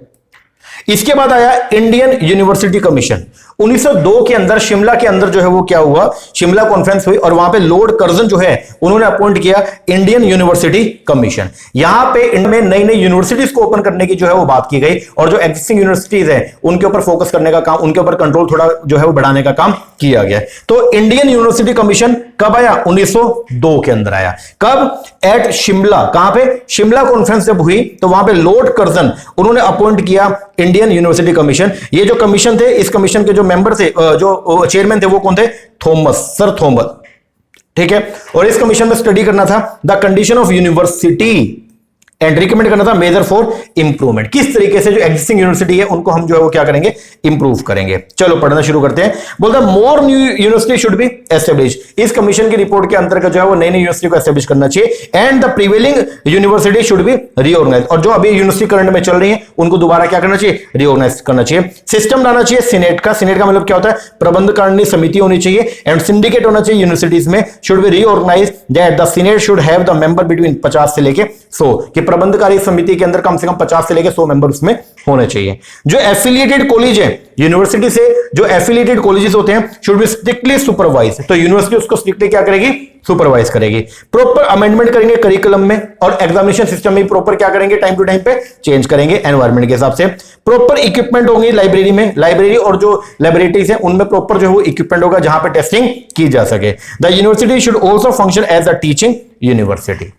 इसके बाद आया इंडियन यूनिवर्सिटी कमीशन। 1902 के अंदर शिमला के अंदर जो है वो क्या हुआ, शिमला कॉन्फ्रेंस हुई और वहां पे लॉर्ड कर्जन जो है उन्होंने अपॉइंट किया इंडियन यूनिवर्सिटी कमीशन। यहां पे इंडिया में नई नई यूनिवर्सिटीज को ओपन करने की जो है वो बात की गई, और जो एग्जिस्टिंग यूनिवर्सिटीज है उनके ऊपर फोकस करने का काम, उनके ऊपर कंट्रोल थोड़ा जो है वो बढ़ाने का काम किया गया। तो इंडियन यूनिवर्सिटी कमीशन कब आया, 1902 के अंदर आया। कब, एट शिमला। कहां पे, शिमला कॉन्फ्रेंस जब हुई तो वहां पे लॉर्ड कर्जन उन्होंने अपॉइंट किया इंडियन यूनिवर्सिटी कमीशन। ये जो कमीशन थे, इस कमीशन के जो मेंबर थे, जो चेयरमैन थे वो कौन थे, थॉमस, सर थॉमस, ठीक है। और इस कमीशन में स्टडी करना था the condition of university and recommend करना था मेजर फॉर इंप्रूवमेंट, किस तरीके से जो एग्जिस्टिंग यूनिवर्सिटी है उनको हम जो है वो क्या करेंगे, इंप्रूव करेंगे। चलो पढ़ना शुरू करते हैं। बोलता है more new university should B establish. इस कमीशन की रिपोर्ट के अंतर्गत जो है वो नई नई यूनिवर्सिटी को एस्टेब्लिश करना चाहिए। And the prevailing university should be reorganise, और जो अभी यूनिवर्सिटी करंट में चल रही है उनको दोबारा क्या करना चाहिए, रीऑर्गेनाइज करना चाहिए। सिस्टम लाना चाहिए सीनेट का। सीनेट का मतलब क्या होता है, प्रबंधकारिणी समिति होनी चाहिए। एंड सिंडिकेट होना चाहिए यूनिवर्सिटीज में, should be reorganise that the senate should have the member between 50 से लेके 100, कि प्रबंधकारी समिति के अंदर कम से कम 50 से लेकर 100 मेंबर उसमें होने चाहिए। जो एफिलिएटेड कॉलेज है, यूनिवर्सिटी से जो एफिलिएटेड कॉलेजेस होते हैं, शुड बी स्ट्रिक्टली सुपरवाइज। तो यूनिवर्सिटी उसको स्ट्रिक्टली क्या करेगी, सुपरवाइज करेगी। प्रॉपर अमेंडमेंट करेंगे करिकुलम में, और एग्जामिनेशन सिस्टम में प्रॉपर क्या करेंगे, टाइम टू टाइम पे चेंज करेंगे एनवायरमेंट के हिसाब से। प्रॉपर इक्विपमेंट होंगी लाइब्रेरी में, लाइब्रेरी और जो लैबोरेटरीज है उनमें प्रॉपर जो है वो इक्विपमेंट होगा जहां पे टेस्टिंग की जा सके। The university should also function as a teaching university.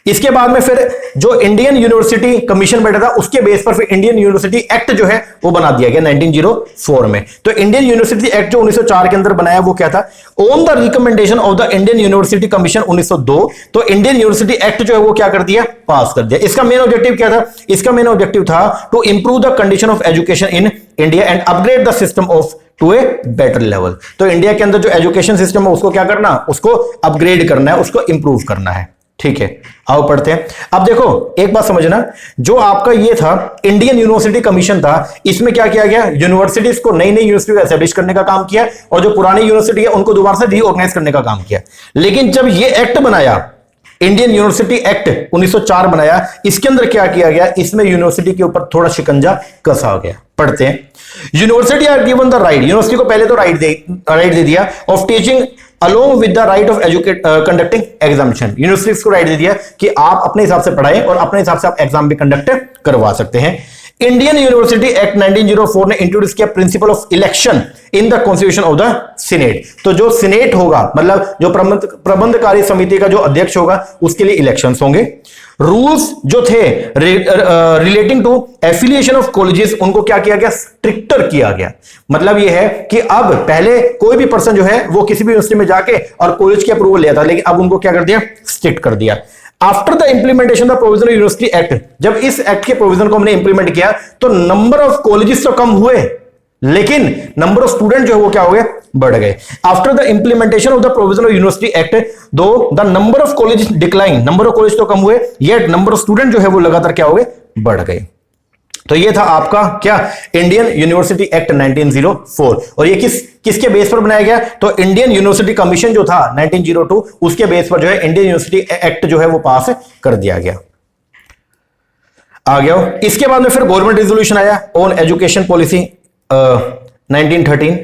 इसके बाद में फिर जो इंडियन यूनिवर्सिटी कमीशन बैठा था उसके बेस पर फिर इंडियन यूनिवर्सिटी एक्ट जो है वो बना दिया गया 1904 में। तो इंडियन यूनिवर्सिटी एक्ट जो 1904 के अंदर बनाया वो क्या था, on the recommendation of the Indian university commission 1902। तो इंडियन यूनिवर्सिटी एक्ट जो है वो क्या कर दिया, पास कर दिया। इसका मेन ऑब्जेक्टिव क्या था, इसका मेन ऑब्जेक्टिव था to improve the condition of education in India and upgrade the system of to a better level. तो इंडिया के अंदर जो एजुकेशन सिस्टम है उसको क्या करना, उसको अपग्रेड करना है, उसको इंप्रूव करना है। ठीक है, आओ पढ़ते हैं। अब देखो एक बात समझना, जो आपका ये था इंडियन यूनिवर्सिटी कमीशन था, इसमें क्या किया गया, यूनिवर्सिटीज को नई नई यूनिवर्सिटी को एस्टेब्लिश करने का काम किया और जो पुरानी यूनिवर्सिटी है उनको दोबारा से रीऑर्गेनाइज करने का काम किया। लेकिन जब ये एक्ट बनाया, इंडियन यूनिवर्सिटी एक्ट 1904 बनाया, इसके अंदर क्या किया गया, इसमें यूनिवर्सिटी के ऊपर थोड़ा शिकंजा कसा गया। पढ़ते हैं। University are given the right, university को पहले तो राइट दे दिया of teaching along with the right of conducting examination, universities को राइट दे दिया कि आप अपने हिसाब से पढ़ाएं और अपने हिसाब से आप एग्जाम भी कंडक्ट करवा सकते हैं। इंडियन यूनिवर्सिटी एक्ट 1904 ने इंट्रोड्यूस किया principle of election in the constitution of the senate. तो जो सीनेट होगा, मतलब जो प्रबंधकारी समिति का जो अध्यक्ष होगा, उसके लिए इलेक्शंस होंगे। रूल्स जो थे relating to affiliation of colleges, उनको क्या किया गया, स्ट्रिक्टर किया गया। मतलब यह है कि अब पहले कोई भी पर्सन जो है वो किसी भी यूनिवर्सिटी में जाके और कॉलेज की अप्रूवल लिया था, लेकिन अब उनको क्या कर दिया, स्ट्रिक्ट कर दिया। After the implementation of provisional university act, जब इस एक्ट के प्रोविजन को हमने इंप्लीमेंट किया तो नंबर ऑफ कॉलेजेस तो कम हुए, लेकिन नंबर ऑफ स्टूडेंट जो है वो क्या हो गए, बढ़ गए। After the implementation of the provisional university act, दो the number of college decline, number of college तो कम हुए, येट नंबर ऑफ स्टूडेंट जो है वो लगातार क्या हो गए, बढ़ गए। तो ये था आपका क्या, इंडियन यूनिवर्सिटी एक्ट 1904। और ये किसके बेस पर बनाया गया, तो इंडियन यूनिवर्सिटी कमीशन जो था 1902, उसके बेस पर जो है इंडियन यूनिवर्सिटी एक्ट जो है वो पास कर दिया गया। आ गया। इसके बाद में फिर गवर्नमेंट रेजोल्यूशन आया ऑन एजुकेशन पॉलिसी 1913।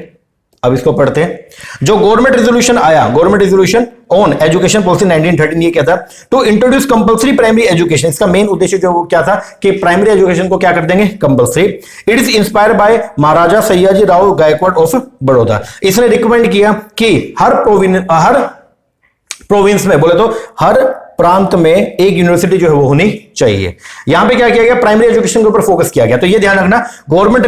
अब इसको पढ़ते हैं। जो गवर्नमेंट रेजोल्यूशन आया, government resolution on education policy 1913, ये क्या था, to introduce compulsory primary education. इसका मेन उद्देश्य जो वो क्या था कि प्राइमरी एजुकेशन को क्या कर देंगे, compulsory. It is inspired by Maharaja Sayaji Rao Gaekwad of Baroda. इसने रिकमेंड किया कि हर प्रोविंस में, बोले तो हर प्रांत में एक यूनिवर्सिटी जो है वो होनी चाहिए। यहां पे क्या किया गया, प्राइमरी एजुकेशन के ऊपर फोकस किया गया। तो ये ध्यान रखना, government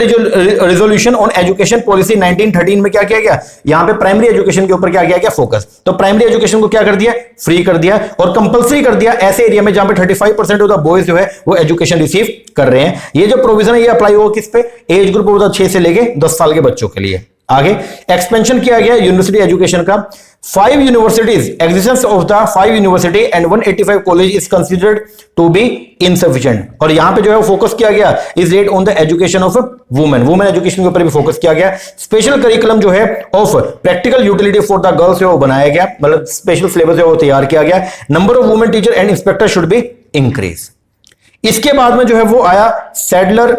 resolution on education policy 1913 में क्या किया गया, यहां पे प्राइमरी एजुकेशन के ऊपर क्या किया गया, फोकस। तो प्राइमरी एजुकेशन को क्या कर दिया, फ्री कर दिया और कंपल्सरी कर दिया ऐसे एरिया में जहां पे 35% ऑफ द बॉयज जो है वो एजुकेशन रिसीव कर रहे हैं। ये जो प्रोविजन है ये अप्लाई होगा किस पे, एज ग्रुप होता 6 से लेके 10 साल के बच्चों के लिए। आगे एक्सपेंशन किया गया यूनिवर्सिटी एजुकेशन का। 5 universities, existence of the 5 university and 185 college is considered to be insufficient. और यहां पे जो है फोकस किया गया is rate on the education of women education के ऊपर भी फोकस किया गया। स्पेशल करिकुलम जो है of practical utility for the girls है वो बनाया गया, मतलब स्पेशल सिलेबस है वो तैयार किया गया। Number of women teacher and inspector should be increase. इसके बाद में जो है वो आया सैडलर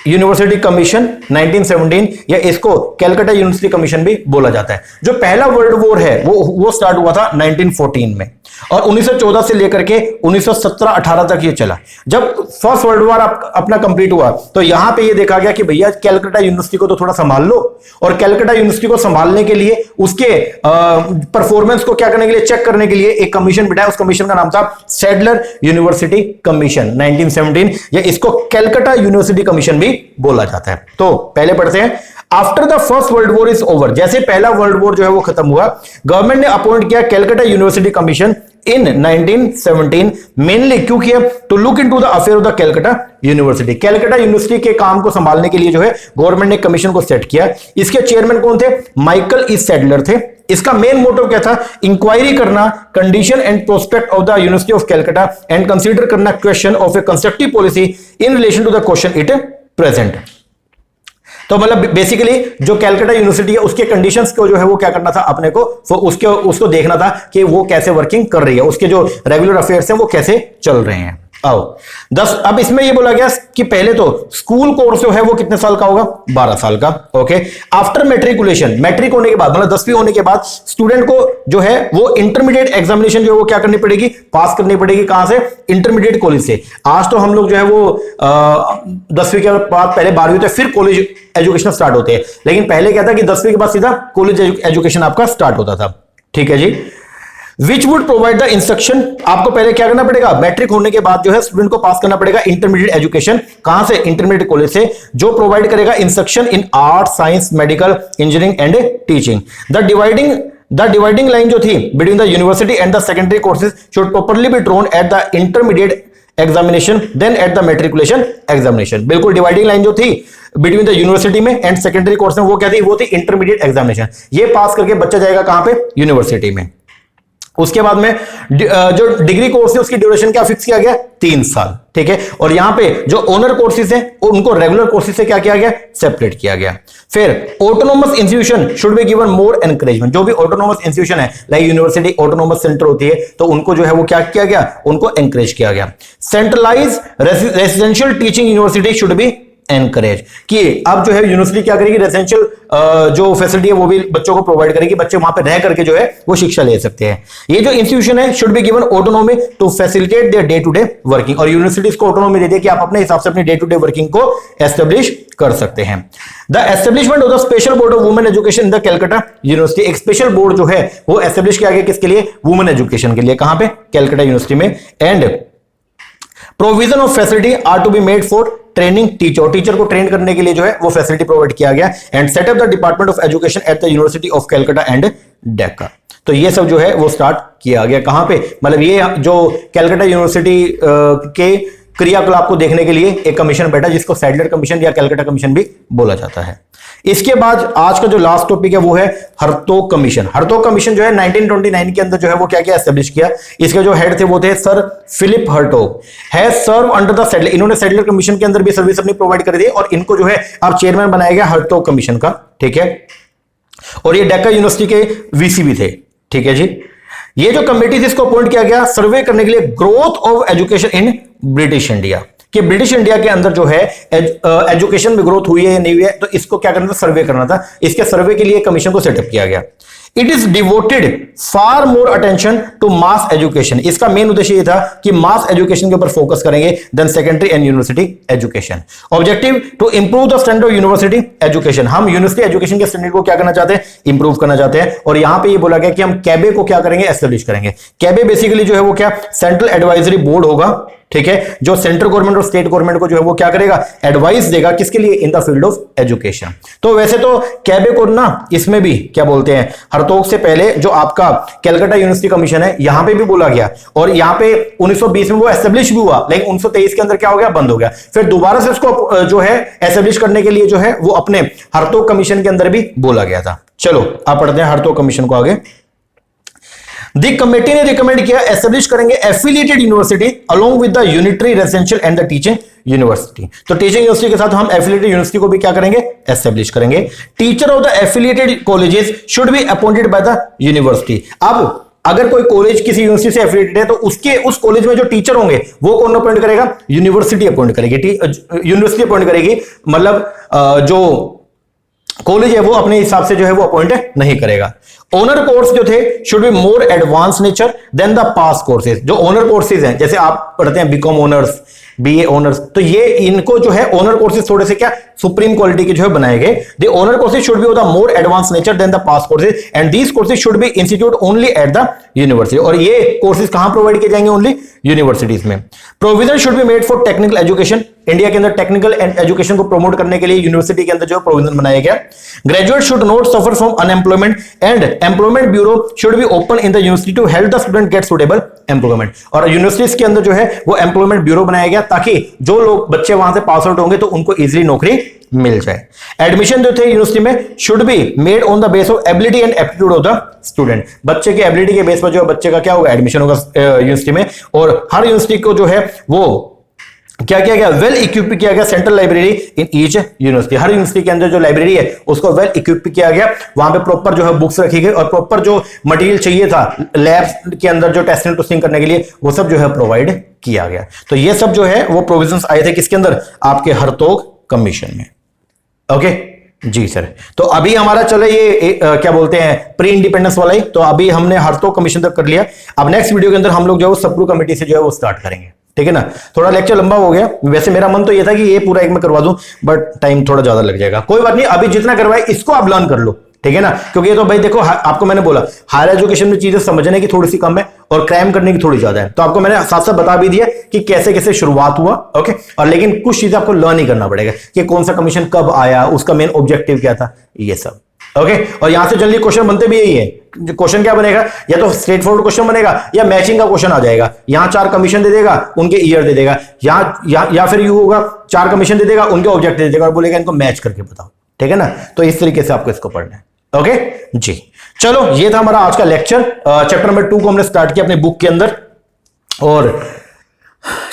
यूनिवर्सिटी कमीशन 1917, या इसको कैलकाटा यूनिवर्सिटी कमीशन भी बोला जाता है। जो पहला वर्ल्ड वॉर है वो स्टार्ट हुआ था 1914 में और 1914 से लेकर के 1917-18 तक ये चला। जब फर्स्ट वर्ल्ड वॉर अपना कंप्लीट हुआ तो यहां पे ये देखा गया कि भैया कैलकाटा यूनिवर्सिटी को तो थोड़ा संभाल लो, और कैलकाटा यूनिवर्सिटी को संभालने के लिए उसके परफॉर्मेंस को क्या करने के लिए, चेक करने के लिए एक कमीशन बिठाया। उस कमीशन का नाम था सैडलर यूनिवर्सिटी कमीशन 1917, या इसको कैलकाटा यूनिवर्सिटी कमीशन भी बोला जाता है। तो पहले पढ़ते हैं। After the first world war is over, जैसे पहला वर्ल्ड वॉर जो है वो खत्म हुआ, गवर्नमेंट ने अपॉइंट किया Calcutta university commission in 1917, mainly क्यों किया, to look into the affair of the Calcutta university. Calcutta university के काम को संभालने के लिए जो है गवर्नमेंट ने कमीशन को सेट किया। इसके चेयरमैन कौन थे, माइकल ई सैडलर थे। इसका मेन मोटिव क्या था, इंक्वायरी करना condition and prospect of the university of Calcutta and consider करना question of a constructive policy in relation to the question it present. तो मतलब बेसिकली जो कैलकाटा यूनिवर्सिटी है उसके कंडीशंस को जो है वो क्या करना था अपने को, उसको देखना था कि वो कैसे वर्किंग कर रही है, उसके जो रेगुलर अफेयर्स हैं वो कैसे चल रहे हैं। आओ 10। अब इसमें ये बोला गया कि पहले तो स्कूल कोर्स जो है वो कितने साल का होगा, 12 साल का। ओके। आफ्टर मैट्रिकुलेशन, मैट्रिक होने के बाद मतलब 10वीं होने के बाद स्टूडेंट को जो है वो इंटरमीडिएट एग्जामिनेशन जो है वो क्या करनी पड़ेगी, पास करनी पड़ेगी। कहां से, इंटरमीडिएट कॉलेज से। आज तो हम लोग जो है वो 10वीं के बाद पहले 12वीं होते फिर कॉलेज एजुकेशन स्टार्ट होते हैं, लेकिन पहले क्या था कि 10वीं के बाद सीधा कॉलेज एजुकेशन आपका स्टार्ट होता था। ठीक है जी। Which would provide the instruction, आपको पहले क्या करना पड़ेगा, मैट्रिक होने के बाद जो है स्टूडेंट को पास करना पड़ेगा इंटरमीडिएट एजुकेशन। कहां से, इंटरमीडिएट कॉलेज से, जो प्रोवाइड करेगा instruction in art, science, medical, engineering and teaching. The dividing line जो थी between the university and the secondary courses should properly be drawn at the intermediate examination than at the matriculation examination. बिल्कुल dividing line जो थी between the university में and secondary course में वो क्या थी, वो थी इंटरमीडिएट एग्जामिनेशन। ये पास करके बच्चा जाएगा कहां पे, यूनिवर्सिटी में। उसके बाद में जो डिग्री कोर्स है उसकी ड्यूरेशन क्या फिक्स किया गया, 3 साल, ठीक है। और यहां पे जो ऑनर कोर्सेज है उनको रेगुलर कोर्सेज से क्या किया गया, सेपरेट किया गया। फिर autonomous institution should be given more encouragement. जो भी ऑटोनोमस इंस्टीट्यूशन है लाइक यूनिवर्सिटी ऑटोनोमस सेंटर होती है तो उनको जो है वो क्या किया गया, उनको एनकरेज किया गया। Centralise residential teaching university should be encourage, कि अब जो है यूनिवर्सिटी क्या करेगी, रेसिडेंशियल जो फैसिलिटी है वो भी बच्चों को प्रोवाइड करेगी, बच्चे वहां पे रह करके जो है वो शिक्षा ले सकते हैं। ये जो इंस्टीट्यूशन है should be given autonomy to facilitate their day to day working, और यूनिवर्सिटीज को ऑटोनॉमी दे दे कि आप अपने हिसाब से अपनी डे टू डे वर्किंग को एस्टेब्लिश कर सकते हैं। The establishment of the special board of women education in the Calcutta university, एक स्पेशल बोर्ड जो है वो एस्टेब्लिश किया गया किसके लिए, वुमेन एजुकेशन के लिए, कहां पे, कैलकाटा यूनिवर्सिटी में। And provision of facility are to be made for training teacher, teacher को ट्रेन करने के लिए जो है वो फैसिलिटी प्रोवाइड किया गया। And set up the department of education at the university of Calcutta and Dacca, तो ये सब जो है वो स्टार्ट किया गया कहां पे, मतलब ये जो कैलकाटा यूनिवर्सिटी के क्रियाकलाप को देखने के लिए एक कमीशन बैठा जिसको सैडलर कमीशन या कैलकाटा कमीशन भी बोला जाता है। इसके बाद आज का जो लास्ट टॉपिक है वो है हर्तोग कमीशन। हर्तोग कमीशन जो है 1929 के अंदर जो है वो क्या किया, एस्टेब्लिश किया। इसके जो हेड थे वो थे सर फिलिप हर्टोग, है सर्व अंडर द सैडलर, इन्होंने सैडलर कमीशन के अंदर भी सर्विस अपनी प्रोवाइड कर दी और इनको जो है अब चेयरमैन बनाया गया हर्तोग कमीशन का, ठीक है। और ये डेक्का यूनिवर्सिटी के वीसी भी थे, ठीक है जी। ये जो कमेटी थी इसको अपॉइंट किया गया सर्वे करने के लिए growth of education in British India, कि ब्रिटिश इंडिया के अंदर जो है एजुकेशन में ग्रोथ हुई है या नहीं हुई है, तो इसको क्या करना था, सर्वे करना था। इसके सर्वे के लिए कमीशन को सेटअप किया गया। It is devoted far more attention to mass education, इसका मेन उद्देश्य ये था कि मास एजुकेशन के ऊपर फोकस करेंगे then secondary and university education. Objective to improve the standard of university education, हम यूनिवर्सिटी एजुकेशन के स्टैंडर्ड को क्या करना चाहते हैं, इंप्रूव करना चाहते हैं। और यहां पे ये बोला गया कि हम कैबे को क्या करेंगे, एस्टेब्लिश करेंगे। कैबे बेसिकली जो है वो क्या, सेंट्रल एडवाइजरी बोर्ड होगा, ठीक है, जो सेंट्रल गवर्नमेंट और स्टेट गवर्नमेंट को जो है वो क्या करेगा, एडवाइस देगा, किसके लिए, in the field of education. तो वैसे तो कैबे को ना इसमें भी क्या बोलते हैं, हर्तोग से पहले जो आपका कैलकाटा यूनिवर्सिटी कमीशन है यहां पे भी बोला गया, और यहां पे 1920 में वो एस्टेब्लिश भी हुआ, लेकिन 1923 के अंदर क्या हो गया, बंद हो गया। फिर दोबारा से उसको जो है एस्टेब्लिश करने के लिए जो है वो अपने हर्तोग कमीशन के अंदर भी बोला गया था। चलो आप पढ़ते हैं हर्तोग कमीशन को आगे। दी कमेटी ने रिकमेंड किया एस्टेब्लिश करेंगे affiliated university along with the unitary residential and the teaching university, तो टीचिंग यूनिवर्सिटी के साथ हम एफिलिएटेड यूनिवर्सिटी को भी क्या करेंगे, एस्टेब्लिश करेंगे। Teacher of the affiliated colleges should be appointed by the university. अब अगर कोई कॉलेज किसी यूनिवर्सिटी से एफिलिएटेड है तो उसके उस कॉलेज में जो टीचर होंगे वो कौन अपॉइंट करेगा, यूनिवर्सिटी अपॉइंट करेगी, यूनिवर्सिटी अपॉइंट करेगी, मतलब जो कॉलेज है वो अपने हिसाब से जो है वो अपॉइंट नहीं करेगा। ओनर कोर्स जो थे should be more advance nature than the pass courses, जो ओनर कोर्सेज हैं जैसे आप पढ़ते हैं बीकॉम ऑनर्स, बीए ऑनर्स, तो ये इनको जो है ओनर कोर्सेज थोड़े से क्या सुप्रीम क्वालिटी के जो है बनाए गए। The honour courses should be of the more advance nature than the pass courses and these courses should be institute only at the university, और ये कोर्सेज कहां प्रोवाइड किए जाएंगे, ओनली यूनिवर्सिटीज में। Provision should be made for technical education, India के अंदर technical education को promote करने के लिए यूनिवर्सिटी के अंदर जो प्रोविजन बनाया गया। Graduate should not suffer from unemployment and employment bureau should be open in the university to help the student get suitable employment, और यूनिवर्सिटीज के अंदर जो है वो एम्प्लॉयमेंट ब्यूरो बनाया गया ताकि जो लोग बच्चे वहां से पास आउट होंगे तो उनको इजीली नौकरी मिल जाए। एडमिशन जो थे यूनिवर्सिटी में should be made on the base of ability and aptitude of the student, बच्चे की एबिलिटी के बेस पर जो बच्चे का क्या होगा, एडमिशन होगा यूनिवर्सिटी में। और हर यूनिवर्सिटी को जो है वो क्या किया गया, वेल इक्विप किया गया central library in each university, her university के अंदर जो लाइब्रेरी है उसको वेल इक्विप किया गया, वहां पे प्रॉपर जो है बुक्स रखी गई और प्रॉपर जो मटेरियल चाहिए था लैब्स के अंदर जो टेस्टिंग टूस्टिंग करने के लिए वो सब जो है प्रोवाइड किया गया। तो ये सब जो है वो प्रोविजंस आए थे किसके अंदर, आपके हर्तोग कमीशन में। ओके जी सर, तो अभी हमारा चले ये क्या बोलते हैं प्री इंडिपेंडेंस वाला ही, तो अभी हमने हर्तोग कमीशन तक कर लिया। अब नेक्स्ट वीडियो के अंदर हम लोग जो है सप्रू कमेटी से जो है वो स्टार्ट करेंगे, ठीक है ना। थोड़ा लेक्चर लंबा हो गया, वैसे मेरा मन तो ये था कि ये पूरा एक में करवा दूं, बट टाइम थोड़ा ज्यादा लग जाएगा, कोई बात नहीं, अभी जितना करवाए इसको आप लर्न कर लो, ठीक है ना। क्योंकि ये तो भाई देखो आपको मैंने बोला हायर एजुकेशन में चीजें समझने की थोड़ी सी कम है और क्रैम करने की थोड़ी ज्यादा है, तो आपको मैंने साथ साथ बता भी दिया कि कैसे कैसे शुरुआत हुआ, ओके। और लेकिन कुछ चीजें आपको लर्न ही करना पड़ेगा कि कौन सा कमीशन कब आया, उसका मेन ऑब्जेक्टिव क्या था, ये सब, ओके और यहां से जल्दी क्वेश्चन बनते भी यही है। क्वेश्चन क्या बनेगा, या तो स्ट्रेट फॉरवर्ड क्वेश्चन बनेगा या मैचिंग का क्वेश्चन आ जाएगा। यहां 4 कमीशन दे देगा, उनके ईयर दे देगा, या फिर यू होगा 4 कमीशन दे देगा, उनके ऑब्जेक्ट दे देगा और बोलेगा इनको मैच करके बताओ। ठीक है ना, तो इस तरीके से आपको इसको पढ़ना है। ओके जी, चलो ये था हमारा आज का लेक्चर। चैप्टर नंबर 2 को हमने स्टार्ट किया अपने बुक के अंदर, और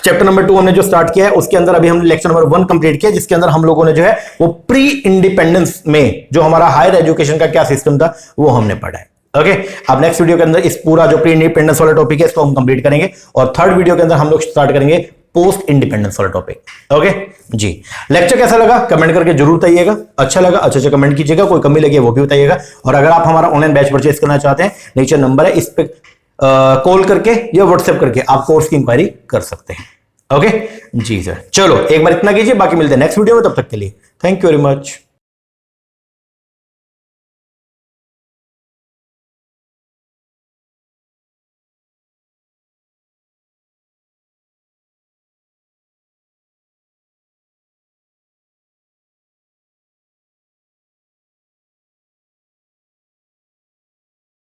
चैप्टर नंबर 2 हमने जो स्टार्ट किया है उसके अंदर अभी हमने लेक्चर नंबर 1 कंप्लीट किया, जिसके अंदर हम लोगों ने जो है वो प्री इंडिपेंडेंस में जो हमारा हायर एजुकेशन का क्या सिस्टम था वो हमने पढ़ा है। ओके, अब नेक्स्ट वीडियो के अंदर इस पूरा जो प्री इंडिपेंडेंस वाला टॉपिक है इसको हम कंप्लीट करेंगे, और थर्ड वीडियो के अंदर हम लोग स्टार्ट करेंगे पोस्ट इंडिपेंडेंस वाला टॉपिक। ओके जी, लेक्चर कैसा लगा कमेंट करके जरूर बताइएगा। अच्छा लगा अच्छे कमेंट कीजिएगा, कोई कमी लगी वो भी बताइएगा। और अगर आप हमारा ऑनलाइन बैच परचेज करना चाहते हैं, नीचे नंबर है, इस पे कॉल करके या व्हाट्सएप करके आप कोर्स की इंक्वायरी कर सकते हैं। ओके जी सर, चलो एक बार इतना कीजिए, बाकी मिलते हैं नेक्स्ट वीडियो में, तब तक के लिए थैंक यू वेरी मच।